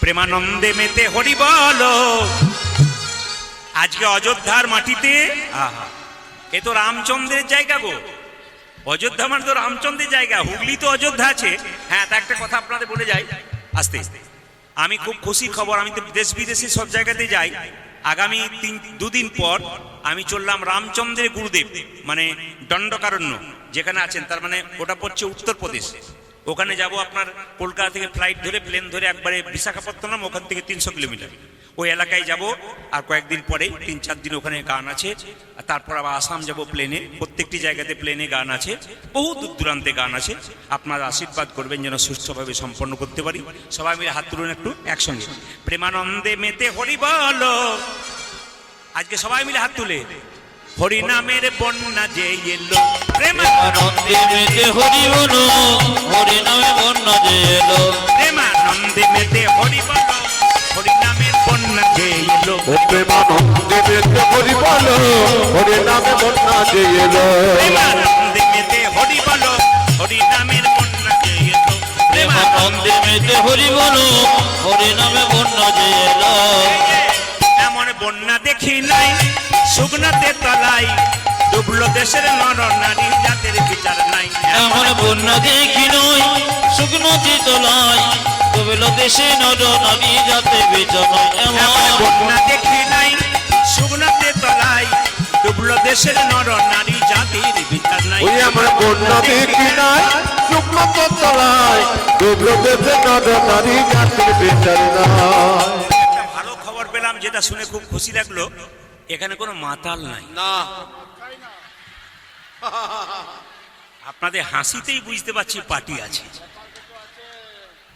A: প্রেমানন্দে মেতে হরি বলো। আজকে অযোধ্যার মাটিতে, আহা, এ তো রামচন্দ্রের জায়গা গো। অযোধ্যা মানে তো রামচন্দ্রের জায়গা, হুগলি তো অযোধ্যা আছে। হ্যাঁ, তা একটা কথা আপনাদের বলে যাই আস্তে আস্তে। আমি খুব খুশির খবর, আমি তো দেশ বিদেশে সব জায়গাতে যাই। আগামী দুদিন পর আমি চললাম রামচন্দ্রের গুরুদেব, মানে দণ্ডকারণ্য যেখানে আছেন, তার মানে ওটা পড়ছে উত্তরপ্রদেশ। ওখানে যাব আপনার কলকাতা থেকে ফ্লাইট ধরে, প্লেন ধরে একবারে বিশাখাপত্তনম, ওখান থেকে 300 কিলোমিটার ওই এলাকায় যাব। আর কয়েকদিন পরে 3-4 দিন ওখানে গান আছে, আর তারপর আবার আসাম যাব প্লেনে। প্রত্যেকটি জায়গাতে প্লেনে গান আছে, বহু দূর দূরান্তে গান আছে। আপনারা আশীর্বাদ করবেন যেন সুষ্ঠুভাবে সম্পন্ন করতে পারি। সবাই মিলে হাত তুলুন একটু একসঙ্গে, প্রেমানন্দে মেতে হরি বলো। আজকে সবাই মিলে হাত তুলে হরি নামের বন্যা যে এলো,
B: প্রেমানন্দে মেতে হরি বলো, হরি নামে বন্যা যে এলো।
A: প্রেমানন্দে মেতে হরি বলো, হরি নামের বন্যা যে এলো।
C: ও প্রেমানন্দে মেতে হরি বলো, হরি নামে বন্যা যে এলো।
A: প্রেমানন্দে মেতে হরি বলো, হরি নামের বন্যা যে এলো।
B: প্রেমানন্দে মেতে হরি বলো, হরি নামে বন্যা যে এলো।
A: এমন বন্যা দেখি নাই শুকনাতে তলাই, ডুবলো দেশের নর নারী জাতের বিচার নাই।
B: এমন বন্যা দেখি নই শুকনো চিতলাই, ডুবলো দেশে নর নারী জাতে বিচার নাই।
A: এমন বন্যা দেখি নাই শুকনাতে তলাই, ডুবলো দেশের নর নারী জাতির বিচার নাই।
C: ওই আমার বন্যা দেখি নাই শুকনো তলায়, ডুবলো দেশে নর নারী জাতির বিচার নাই।
A: একটা ভালো খবর পেলাম, যেটা শুনে খুব খুশি লাগলো, এখানে কোনো মাতাল নাই।
C: না,
A: আপনাদের হাসিতেই বুঝতে পারছি পার্টি আছে।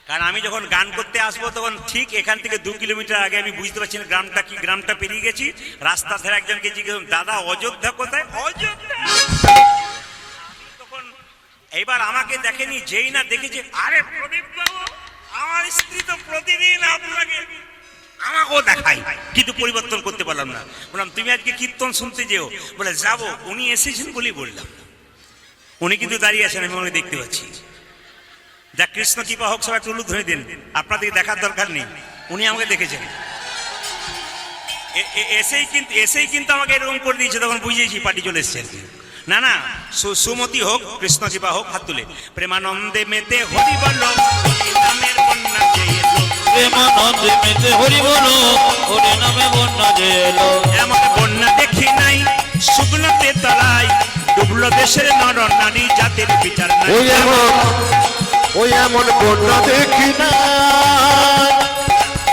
A: কারণ আমি যখন গান করতে আসবো তখন ঠিক এখান থেকে 2 কিলোমিটার আগে আমি বুঝতে পারছি না গ্রামটা কি। গ্রামটা পেরিয়ে গেছি, রাস্তা ধারে একজনকে জিজ্ঞেস, দাদা অযোধ্যা কোথায়? অযোধ্যা। তখন এইবার আমাকে দেখেনি, যেই না দেখেছে, আরে প্রদীপ বাবু, আমার স্ত্রী তো প্রতিদিন আপনাকে আমাকেও দেখাই, কিন্তু পরিবর্তন করতে পারলাম না। বললাম তুমি আজকে কীর্তন শুনতে যেও। বলে যাবো, উনি এসেছেন বলেই বললাম। উনি কিন্তু দাঁড়িয়ে আছেন, আমি ওনাকে দেখতে পাচ্ছি। যা কৃষ্ণ কৃপা হোক, সবাই টুলু ধরে দিন, আপনাদের দেখার দরকার নেই, উনি আমাকে দেখেছেন। এসেই কিন্তু আমাকে এরকম করে দিয়েছে, তখন বুঝিয়েছি পার্টি চলে এসছে। না না, সুমতি হোক, কৃষ্ণ কৃপা হোক। হাত তুলে প্রেমানন্দে মেতে হরি বলো, হরি নামের বন্যা যে এলো।
B: প্রেমানন্দে মেতে হরি বলো, হরি নামে বন্যা যে এলো।
A: এমন বন্যা দেখি নাই শুকনোতে তলায়, ডুবলো দেশের নর নারী জাতের বিচার নাই।
C: ওই এমন বন্যা দেখি নাই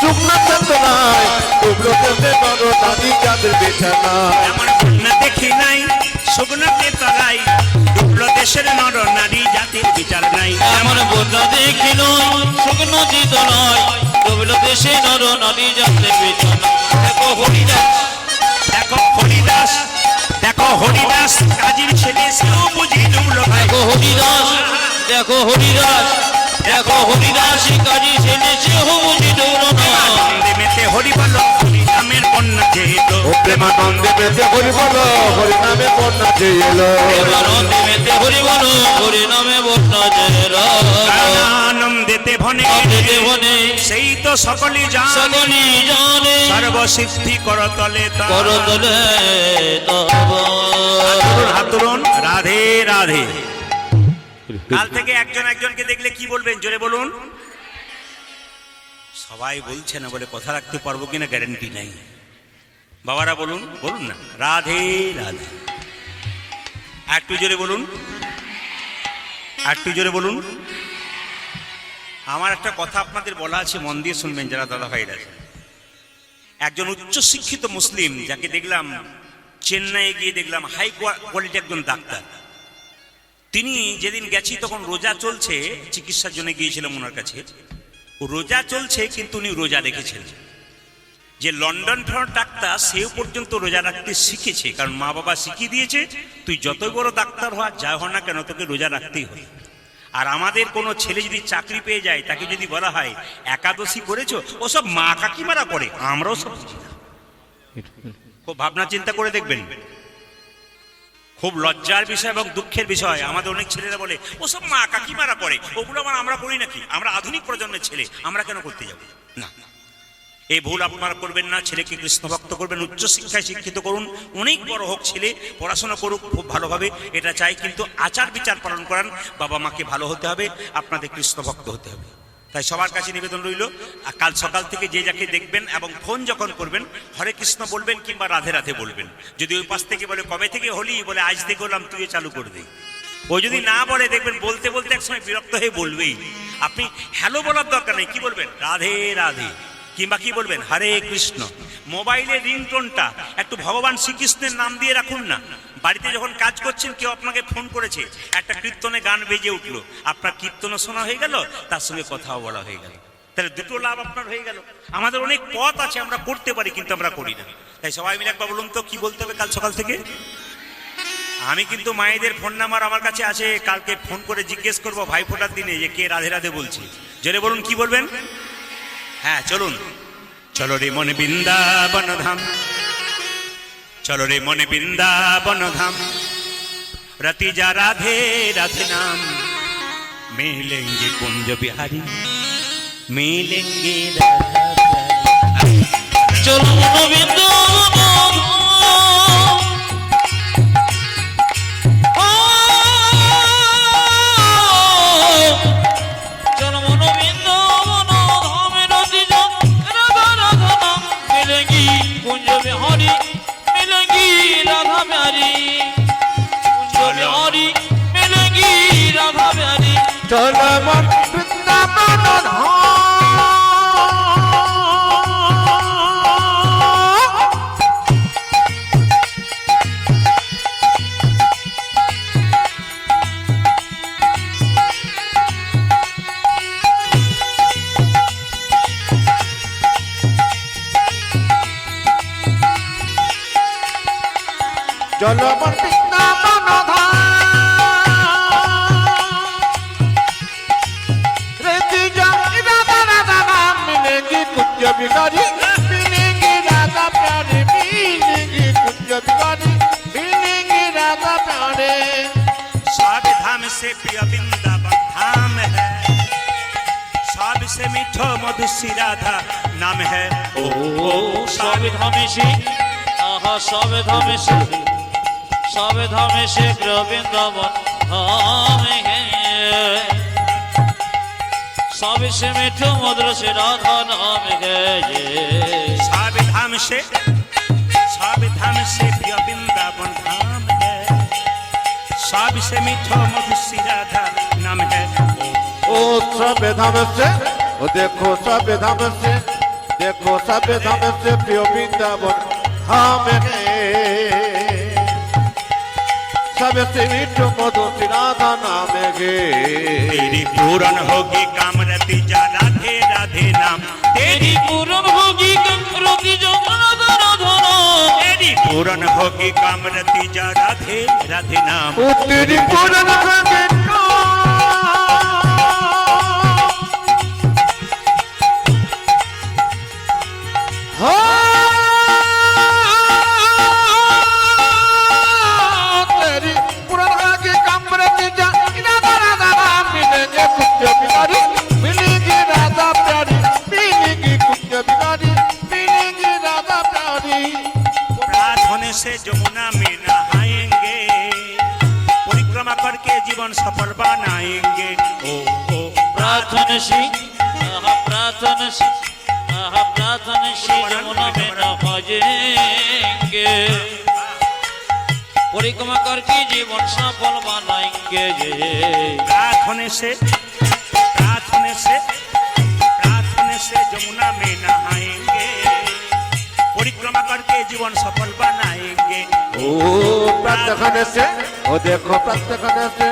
C: শুকনো তলায়, ডুবলো দেশে নর নারী জাতির বিচার নাই।
A: এমন বন্যা দেখি নাই শুকনোতে তলায়, ডুবলো দেশের নর নারী জাতির বিচার নাই।
B: এমন বন্যা দেখি নই শুকনো চিতলাই, ডুবলো দেশে নর নারী জাতে বিচার নাই। দেখো হরিদাস,
A: দেখো হরিদাস, দেখো হরিদাস, কাজীর ছেলে সেও বুঝি ডুবলো ভাই।
B: দেখো হরিদাস, দেখো হরিদাস, দেখো হরিদাস, কাজী ছেলে সে বুঝি ডুবলো না।
A: প্রেমানন্দে মেতে হরি বলো, হরি নামের বন্যা যে এলো।
C: ও ও প্রেমানন্দে মেতে হরি বলো হরি নামে বন্যা যে এলো
B: প্রেমানন্দে মেতে হরি বলো হরি নামে বন্যা যে এলো
A: আনন্দেতে ভনে
B: ভনে
A: সেই তো সকলই জানে
B: সকলি জানে
A: সর্বসিদ্ধি করতলে
B: করতলে
A: হাত তুলুন রাধে রাধে। কাল থেকে একজন একজনকে দেখলে কি বলবেন জোরে বলুন। সবাই বলছে না বলে কথা রাখতে পারবো কিনা গ্যারান্টি নাই। বাবারা বলুন বলুন না রাধে রাধে। একটু জোরে বলুন একটু জোরে বলুন। আমার একটা কথা আপনাদের বলা আছে, মন দিয়ে শুনবেন যারা দাদা ভাইরা। একজন উচ্চ শিক্ষিত মুসলিম যাকে দেখলাম চেন্নাইয়ে গিয়ে দেখলাম হাই কোয়ালিটি একজন ডাক্তার। তিনি যেদিন গেছি তখন রোজা চলছে, চিকিৎসার জন্য গিয়েছিলাম ওনার কাছে। রোজা চলছে কিন্তু উনি রোজা রেখেছেন। যে লন্ডন ফেরত ডাক্তার সেও পর্যন্ত রোজা রাখতে শিখেছে, কারণ মা বাবা শিখিয়ে দিয়েছে তুই যতই বড় ডাক্তার হওয়া যা হ না কেন তোকে রোজা রাখতেই হয়। আর আমাদের কোনো ছেলে যদি চাকরি পেয়ে যায় তাকে যদি বলা হয় একাদশী করেছো, ওসব মা কাকিমারা করে, আমরাও সব বুঝি না। খুব ভাবনা চিন্তা করে দেখবেন, খুব লজ্জার বিষয় এবং দুঃখের বিষয়। আমাদের অনেক ছেলেরা বলে ওসব মা কাকিমারা করে, ওগুলো আমরা করি নাকি? আমরা আধুনিক প্রজন্মের ছেলে, আমরা কেন করতে যাব না? এই ভুল আপনারা করবেন না। ছেলেকে কৃষ্ণ ভক্ত করবেন, উচ্চ শিক্ষায় শিক্ষিত করুন, অনেক বড় হোক ছেলে, পড়াশোনা করুক খুব ভালোভাবে, এটা চাই। কিন্তু আচার বিচার পালন করান, বাবা মাকে ভালো হতে হবে, আপনাদের কৃষ্ণ ভক্ত হতে হবে। তাই সবার কাছে নিবেদন রইল, কাল সকাল থেকে যে যাকে দেখবেন এবং ফোন যখন করবেন হরে কৃষ্ণ বলবেন কিংবা রাধে রাধে বলবেন। যদি ওই পাশ থেকে বলে কবে থেকে হলি, বলে আজ থেকে হলাম, তুই চালু করে দে। ও যদি না বলে দেখবেন বলতে বলতে একসময় বিরক্ত হয়ে বলবেই। আপনি হ্যালো বলার দরকার নেই, কি বলবেন রাধে রাধে কিংবা কি বলবেন হরে কৃষ্ণ। মোবাইলের রিংটোনটা একটু ভগবান শ্রীকৃষ্ণের নাম দিয়ে রাখুন না। বাড়িতে যখন কাজ করছেন কেউ আপনাকে ফোন করেছে, একটা কীর্তনে গান বেজে উঠলো, আপনার কীর্তনও শোনা হয়ে গেল, তার সঙ্গে কথাও বলা হয়ে গেল, তাহলে দুটো লাভ আপনার হয়ে গেল। আমাদের অনেক পথ আছে, আমরা করতে পারি কিন্তু আমরা করি না। তাই সবাই মিলে একবার বলুন তো কি বলতে হবে কাল সকাল থেকে। আমি কিন্তু মায়েদের ফোন নাম্বার আমার কাছে আছে, কালকে ফোন করে জিজ্ঞেস করবো ভাইফোঁটার দিনে যে কে রাধে রাধে বলছে। জোরে বলুন কি বলবেন। হ্যাঁ চলুন। চলো রে মনে বৃন্দাবন ধাম, চলো রে মনে বৃন্দাবন ধাম, রতি যা রাধে রাধে নাম, মিলেঙ্গে কুঞ্জ বিহারি, মিলেঙ্গে
B: চলো গোবিন্দ
C: চলো মন বৃন্দাবন ধাম। চলো মন বৃন্দাবন ধাম, कुंज बिहारी मिलेंगे राधा प्यारे, मिलेंगे कुंज बिहारी, मिलेंगे राधा प्यारे।
A: सब धाम से प्रिय वृंदावन धाम है, सबसे मीठो मधु श्री राधा नाम है।
B: ओ सब धामे से आहा सब धामे से प्रिय वृंदावन धाम है, सबसे मीठो मधुर से राधा नाम है। ये
A: सब धाम से प्रिय वृंदावन धाम है, सबसे मीठो मधु श्री राधा नाम है।
C: ओ सब धाम से, ओ देखो सब धाम से, देखो सब धाम से प्रिय वृंदावन धाम है, सबसे मीठो मधु श्री राधा नाम है।
A: तेरी पूरन होगी कामरति जा राधे राधे नाम,
B: तेरी पूरन होगी कामरति जा राधा राधा नाम,
A: तेरी पूरन होगी कामरति जा राधे राधे नाम।
C: ओ तेरी पूरन होगी
A: जीवन सफल बनाएंगे ओ ओ
B: प्रार्थनशी प्रार्थनशी प्रार्थनशी जमुना में न भजेंगे परिक्रमा करके जीवन सफल बनाएंगे
A: प्रार्थने से जमुना में नहाएंगे परिक्रमा करके जीवन सफल बनाएंगे
C: ओ प्रार्थना से ओ देखो प्रार्थना से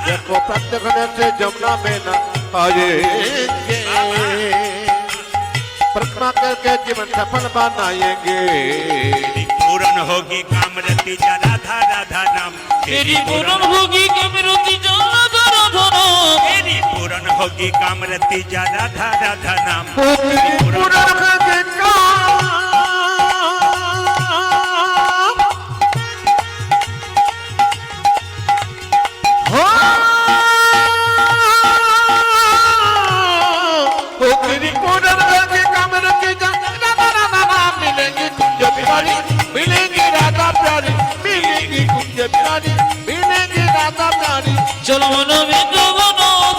C: देखो प्रार्थना से जमुना में न आएंगे परिक्रमा करके जीवन सफल बनाएंगे
A: पूर्ण होगी कामरती जा राधा राधा नाम
B: तेरी पूर्ण होगी कामरती जा राधा राधा नाम
A: तेरी पूर्ण होगी कामरती जा राधा राधा नाम
C: पूर्ण होगी मिलेंगी राधा प्यारी मिलेंगी कुंज प्यारी मिलेंगी राधा प्यारी
B: चलो मनो में जगन्नाथ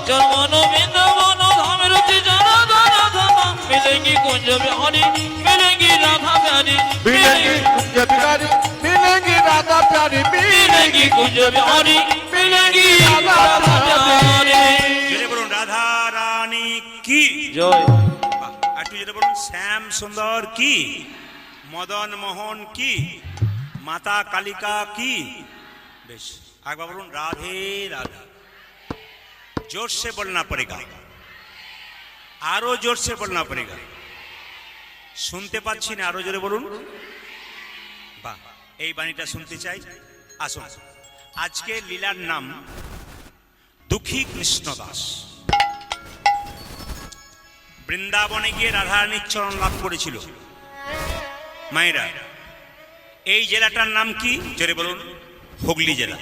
B: चलो मनो में जगन्नाथ हमें रुचि जाना दाना दाना मिलेंगी कुंज बिहारी मिलेंगी राधा प्यारी
C: मिलेंगी कुंज प्यारी मिलेंगी राधा प्यारी
B: मिलेंगी कुंज बिहारी मिलेंगी राधा प्यारी
A: জোরে বলুন রাধা রানী কি
B: জয়
A: একটু জোরে বলুন শ্যাম সুন্দর কি মদন মোহন কি মাতা কালিকা কি বেশ একবার বলুন রাধে রাধা जोर से बोलना पड़ेगा आरो जोर से बोलना पड़ेगा শুনতে পাচ্ছি না আরো জোরে বলুন বাহ এই বাণীটা শুনতে চাই আসুন আজকে লীলার নাম দুঃখী কৃষ্ণদাস বৃন্দাবনে গিয়ে রাধারানীর চরণ লাভ করেছিল মায়েরা এই জেলাটার নাম কি জোরে বলুন হুগলি জেলা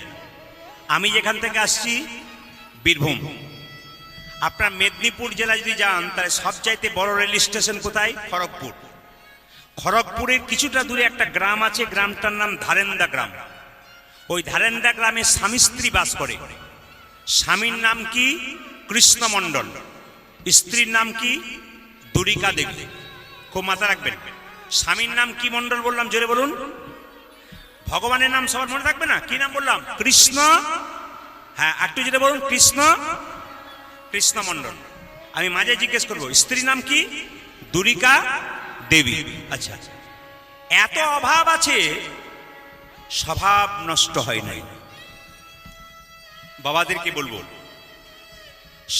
A: আমি যেখান থেকে আসছি বীরভূম আপনার মেদিনীপুর জেলা যদি যান তাহলে সবচাইতে বড় রেল স্টেশন কোথায় খড়গপুর খড়গপুরের কিছুটা দূরে একটা গ্রাম আছে গ্রামটার নাম ধারেন্দা গ্রাম ওই ধারেন্দা গ্রামে স্বামী স্ত্রী বাস করে স্বামীর নাম কি কৃষ্ণমণ্ডল স্ত্রীর নাম কি দুরিকা দেবী খুব মাথা রাখবেন স্বামীর নাম কি মণ্ডল বললাম জোরে বলুন ভগবানের নাম সবার মনে থাকবে না কি নাম বললাম কৃষ্ণ হ্যাঁ একটু জোরে বলুন কৃষ্ণ কৃষ্ণমণ্ডল আমি মাঝে জিজ্ঞেস করবো স্ত্রীর নাম কি দুরিকা দেবী আচ্ছা এত অভাব আছে স্বভাব নষ্ট হয় নাই বাবাদেরকে বলবো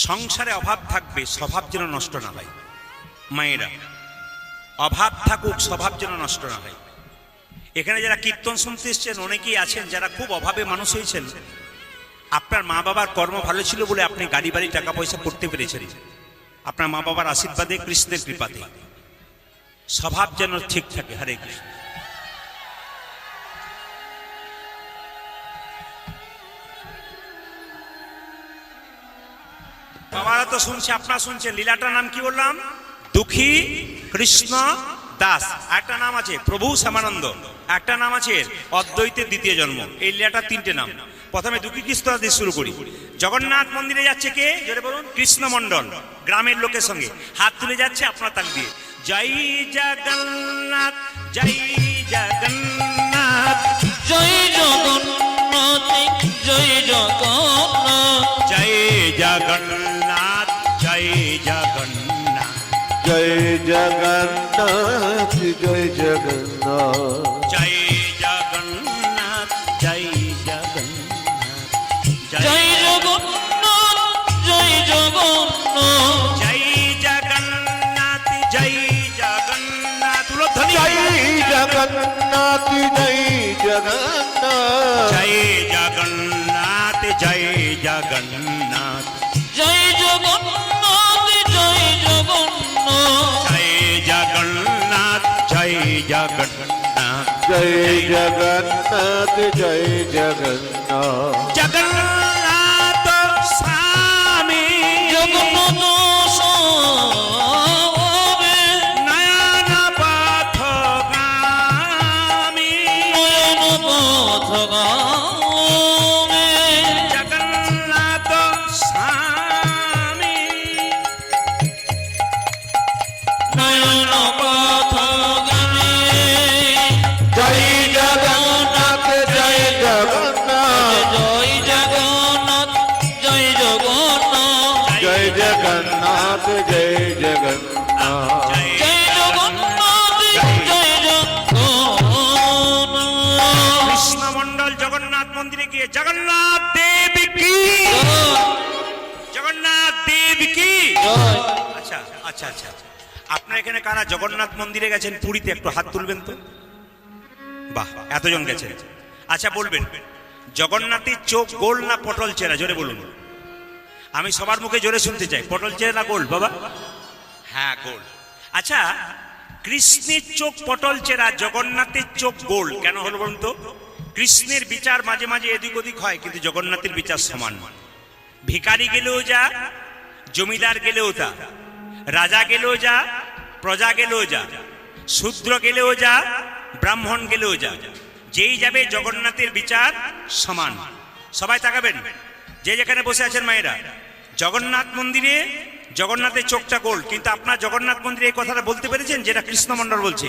A: সংসারে অভাব থাকবে স্বভাব যেন নষ্ট না হয় মায়েরা অভাব থাকুক স্বভাব যেন নষ্ট না হয় এখানে যারা কীর্তন শুনতে এসছেন অনেকেই আছেন যারা খুব অভাবে মানুষ হয়েছেন আপনার মা বাবার কর্ম ভালো ছিল বলে আপনি গাড়ি বাড়ি টাকা পয়সা করতে পেরেছেন আপনার মা বাবার আশীর্বাদে কৃষ্ণের কৃপাতে স্বভাব যেন ঠিক থাকে হরে কৃষ্ণ বাবারা তো শুনছে আপনারা শুনছেন লীলাটার নাম কি বললাম দুঃখী কৃষ্ণ দাস একটা নাম আছে প্রভু শ্যামানন্দ একটা নাম আছে অদ্বৈতের দ্বিতীয় জন্ম এই লীলাটার তিনটে নাম প্রথমে দুঃখী কৃষ্ণ দাস দিয়ে শুরু করি জগন্নাথ মন্দিরে যাচ্ছে কে জোরে বলুন কৃষ্ণমণ্ডল গ্রামের লোকের সঙ্গে হাত তুলে যাচ্ছে আপনার তাক দিয়ে জয় জগন্নাথ জয় জগন্নাথ
B: জয় জগন্নাথ জয় জগন্নাথ
A: জয় জগন্নাথ জয় জগন্নাথ
C: জয় জগন্নাথ জয় জগন্নাথ
A: জয় জগন্নাথ জয় জগন্নাথ
B: জয় জগন্নাথ জয় জগন্নাথ
A: জয় জগন্নাথ জয় জগন্নাথ উলধ্বনি
C: জয় জগন্নাথ জয় জগন্নাথ
A: জয় জগন্নাথ জয় জগন্নাথ
B: জয় জগন্নাথ জয় জগন্নাথ
A: জয় জগন্নাথ জয় জগন্নাথ
C: জয় জগন্নাথ জয় জগন্নাথ
A: জগন্নাথ স্বামী
B: জগন্নাথ
C: জয় জগন্নাথ জয় জগন্নাথ
B: জয় জগন্নাথ জয় জগন্নাথ।
A: কৃষ্ণমন্ডল জগন্নাথ মন্দিরে গিয়ে জগন্নাথ দেব কি, জগন্নাথ দেব কি।
B: জয়।
A: আচ্ছা আচ্ছা আচ্ছা, আপনার এখানে কারা জগন্নাথ মন্দিরে গেছেন পুরীতে? একটু হাত তুলবেন তো। বাহ, এতজন গেছেন। আচ্ছা বলবেন, জগন্নাথের চোখ গোল না পটল চেরা? জোরে বলুন, আমি সবার মুখে জোরে শুনতে চাই। পটল চেরা না গোল বাবা? হ্যাঁ গোল। আচ্ছা, কৃষ্ণের চোখ পটল চেরা, জগন্নাথের চোখ গোল কেন হলো বলুন তো? কৃষ্ণের বিচার মাঝে মাঝে এদিক ওদিক হয়, কিন্তু জগন্নাথের বিচার সমান। ভিখারি গেলেও যা, জমিদার গেলেও তা, রাজা গেলেও যা, প্রজা গেলেও যা, শূদ্র গেলেও যা, ব্রাহ্মণ গেলেও যা, যেই যাবে জগন্নাথের বিচার সমান। সবাই তাকাবেন, যে যেখানে বসে আছেন মায়েরা, জগন্নাথ মন্দিরে জগন্নাথের চোখটা গোল, কিন্তু আপনার জগন্নাথ মন্দিরে এই কথাটা বলতে পেরেছেন যেটা কৃষ্ণমন্ডল বলছে?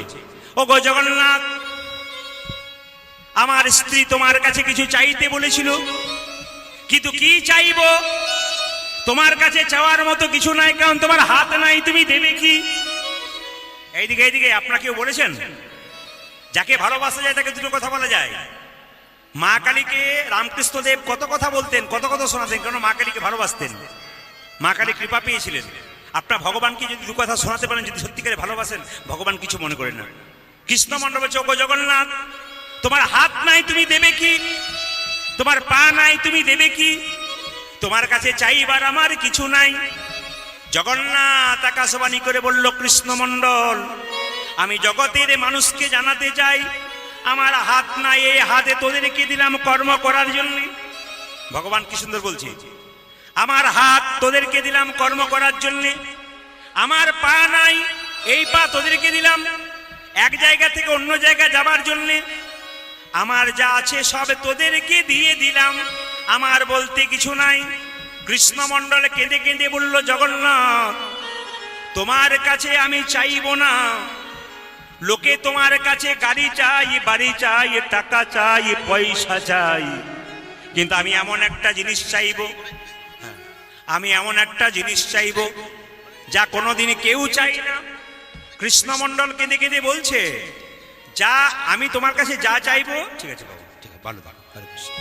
A: ও গো জগন্নাথ, আমার স্ত্রী তোমার কাছে কিছু চাইতে বলেছিল, কিন্তু কি চাইবো? তোমার কাছে চাওয়ার মতো কিছু নাই, কারণ তোমার হাত নাই, তুমি দেবে কি? এইদিকে এইদিকে, আপনাকেও বলেছেন যাকে ভালোবাসা যায় তাকে দুটো কথা বলা যায়। মা কালীকে রামকৃষ্ণদেব কত কথা বলতেন, কত কথা শোনাতেন, কারণ মা কালীকে ভালোবাসতেন। মা কালী কৃপা পেয়েছিলেন। আপনার ভগবানকে যদি দু কথা শোনাতে পারেন, যদি সত্যিকারে ভালোবাসেন, ভগবান কিছু মনে করেন না। কৃষ্ণমন্ডল বলছে, ওগো জগন্নাথ, তোমার হাত নাই, তুমি দেবে কি? তোমার পা নাই, তুমি দেবে কি? তোমার কাছে চাইবার আমার কিছু নাই। জগন্নাথ আকাশবাণী করে বলল, কৃষ্ণমন্ডল, আমি জগতের মানুষকে জানাতে চাই, আমার হাত নাই, এই হাতে তোদেরকে দিলাম কর্ম করার জন্য। ভগবান কি সুন্দর বলছে, আমার হাত তোদেরকে দিলাম কর্ম করার জন্য। আমার পা নাই, এই পা তোদেরকে দিলাম এক জায়গা থেকে অন্য জায়গা যাবার জন্য। আমার যা আছে সব তোদেরকে দিয়ে দিলাম, আমার বলতে কিছু নাই। কৃষ্ণমন্ডল কেঁদে কেঁদে বলল, জগন্নাথ, তোমার কাছে আমি চাইব না। লোকে তোমার কাছে গাড়ি চাই, বাড়ি চাই, টাকা চাই, পয়সা চাই, কিন্তু আমি এমন একটা জিনিস চাইব, আমি এমন একটা জিনিস চাইব যা কোনোদিন কেউ চাই না। কৃষ্ণমন্ডল কেঁদে কেঁদে বলছে, যা আমি তোমার কাছে যা চাইবো, ঠিক আছে বাবু, ঠিক আছে, ভালো ভালো, হরে কৃষ্ণ।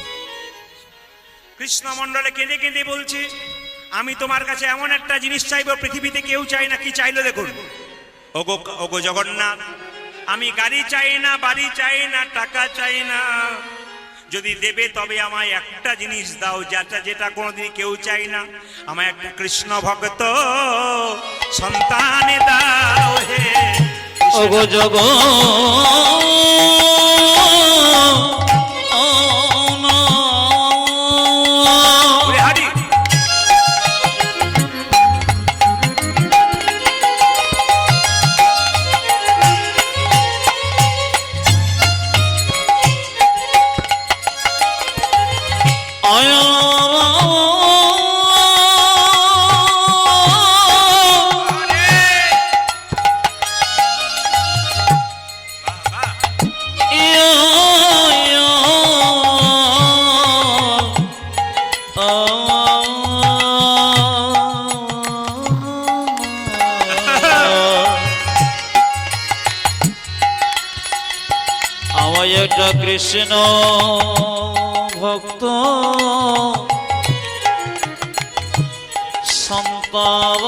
A: কৃষ্ণমন্ডলে কেঁদে কেঁদে বলছে, আমি তোমার কাছে এমন একটা জিনিস চাইবো পৃথিবীতে কেউ চাই না। কি চাইলো দেখুন, ওগো ওগো জগন্নাথ, আমি গাড়ি চাই না, বাড়ি চাই না, টাকা চাই না। যদি দেবে তবে আমায় একটা জিনিস দাও, যেটা কোনোদিন কেউ চাই না। আমায় একটা কৃষ্ণ ভক্ত সন্তানে দাও হে।
B: ওগো
A: ওরে হারি।
B: আমায় একটা কৃষ্ণ ভক্ত সন্তানি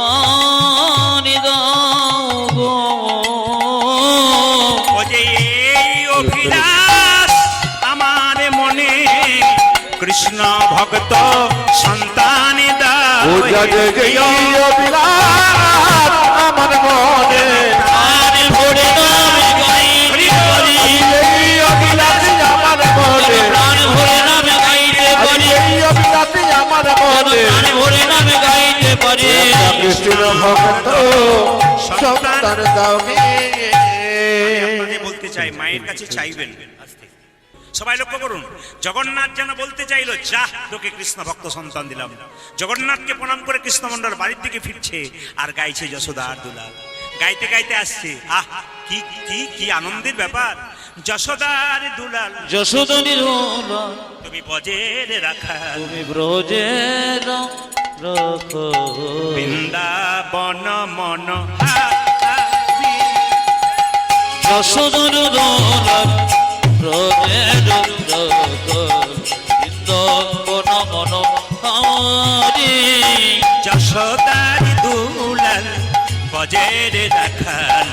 B: দাও গো।
A: ও যে এই অভিলাষ আমার মনে, কৃষ্ণ ভক্ত সন্তানে দাও
C: ও যে এই অভিলাষ আমার মনে,
B: প্রাণ ভরে নামে গাইতে পারি,
C: এই অভিলাষ আমার মনে,
B: প্রাণ ভরে নামে গাইতে পারি,
C: এই অভিলাষ আমার মনে,
B: প্রাণ ভরে নামে গাইতে পারি।
C: কৃষ্ণ ভক্ত সন্তান দাও হে।
A: আপনাদের বলতে চাই, মায়ের কাছে চাইবেন। সবাই লক্ষ্য করুন, জগন্নাথ যেন বলতে চাইলো, যা তোকে কৃষ্ণ ভক্ত সন্তান দিলাম। জগন্নাথকে প্রণাম করে কৃষ্ণমন্ডল বাড়ির দিকে ফিরছে, আর গাইছে যশোদা আর দুলাল। গাইতে গাইতে আসছে, আহ কি কি কি আনন্দের ব্যাপার। যশোদার দুলাল,
B: যশোদনী দুলাল,
A: তুমি বজের রাখা,
B: তুমি ব্রজের রাখো
A: বৃন্দাবন মন
B: যশোদর দোলার ব্রজের রাখো বৃন্দাবন মন হারি
A: যশোদার দুলাল বজের রাখাল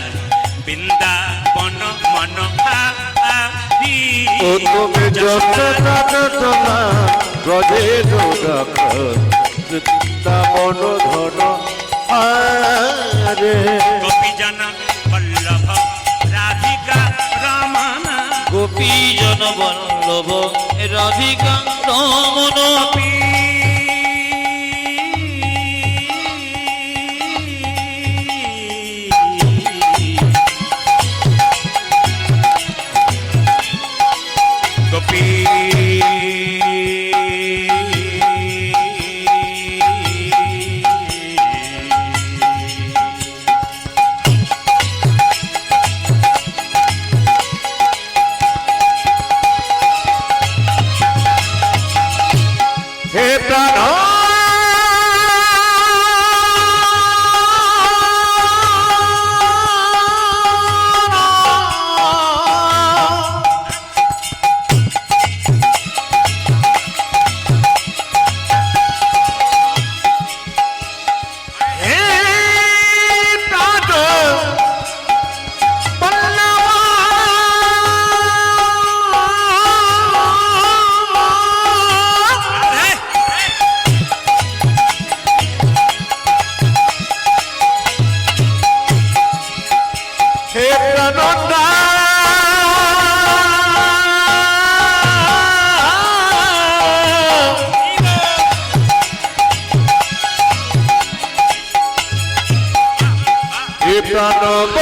A: বৃন্দাবন মন হারি
C: ও তুমি যশোদার তোলা ব্রজের রাখাল বৃন্দাবন ধন আরে
A: গোপীজন বল্লভ রাধিকা রমনা
B: গোপী জন বল্লভ রাধিকা রমন
A: গোপী
C: হে প্রাণ হে প্রাণন্দা হে প্রাণব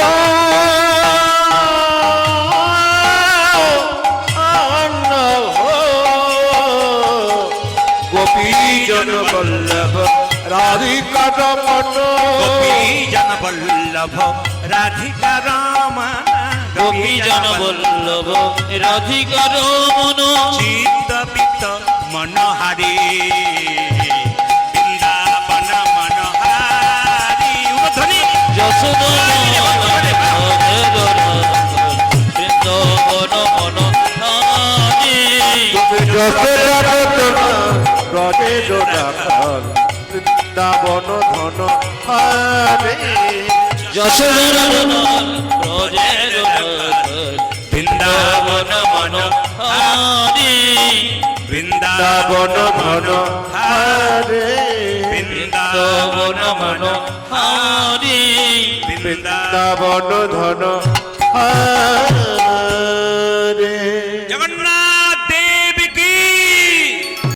C: গোপীজন বল্লভ রাধিকা রমন
A: গোপীজন বল্লভ রাধিকা রমনা
B: গোপী জন বল্লভ রাধিকা রমন
A: চিত্ত পিত্ত মনোহারি বৃন্দাবন মনোহারি ধ্বনি
B: যশোদর বৃন্দাবন মন হারি
C: ব্রজের রাখাল বৃন্দাবন ধন হারে
B: যশোদর ব্রজের বৃন্দাবন মন হারি
A: বৃন্দাবন
C: ধন হারে
B: বৃন্দাবন মন হারি
C: বৃন্দাবন ধন হারে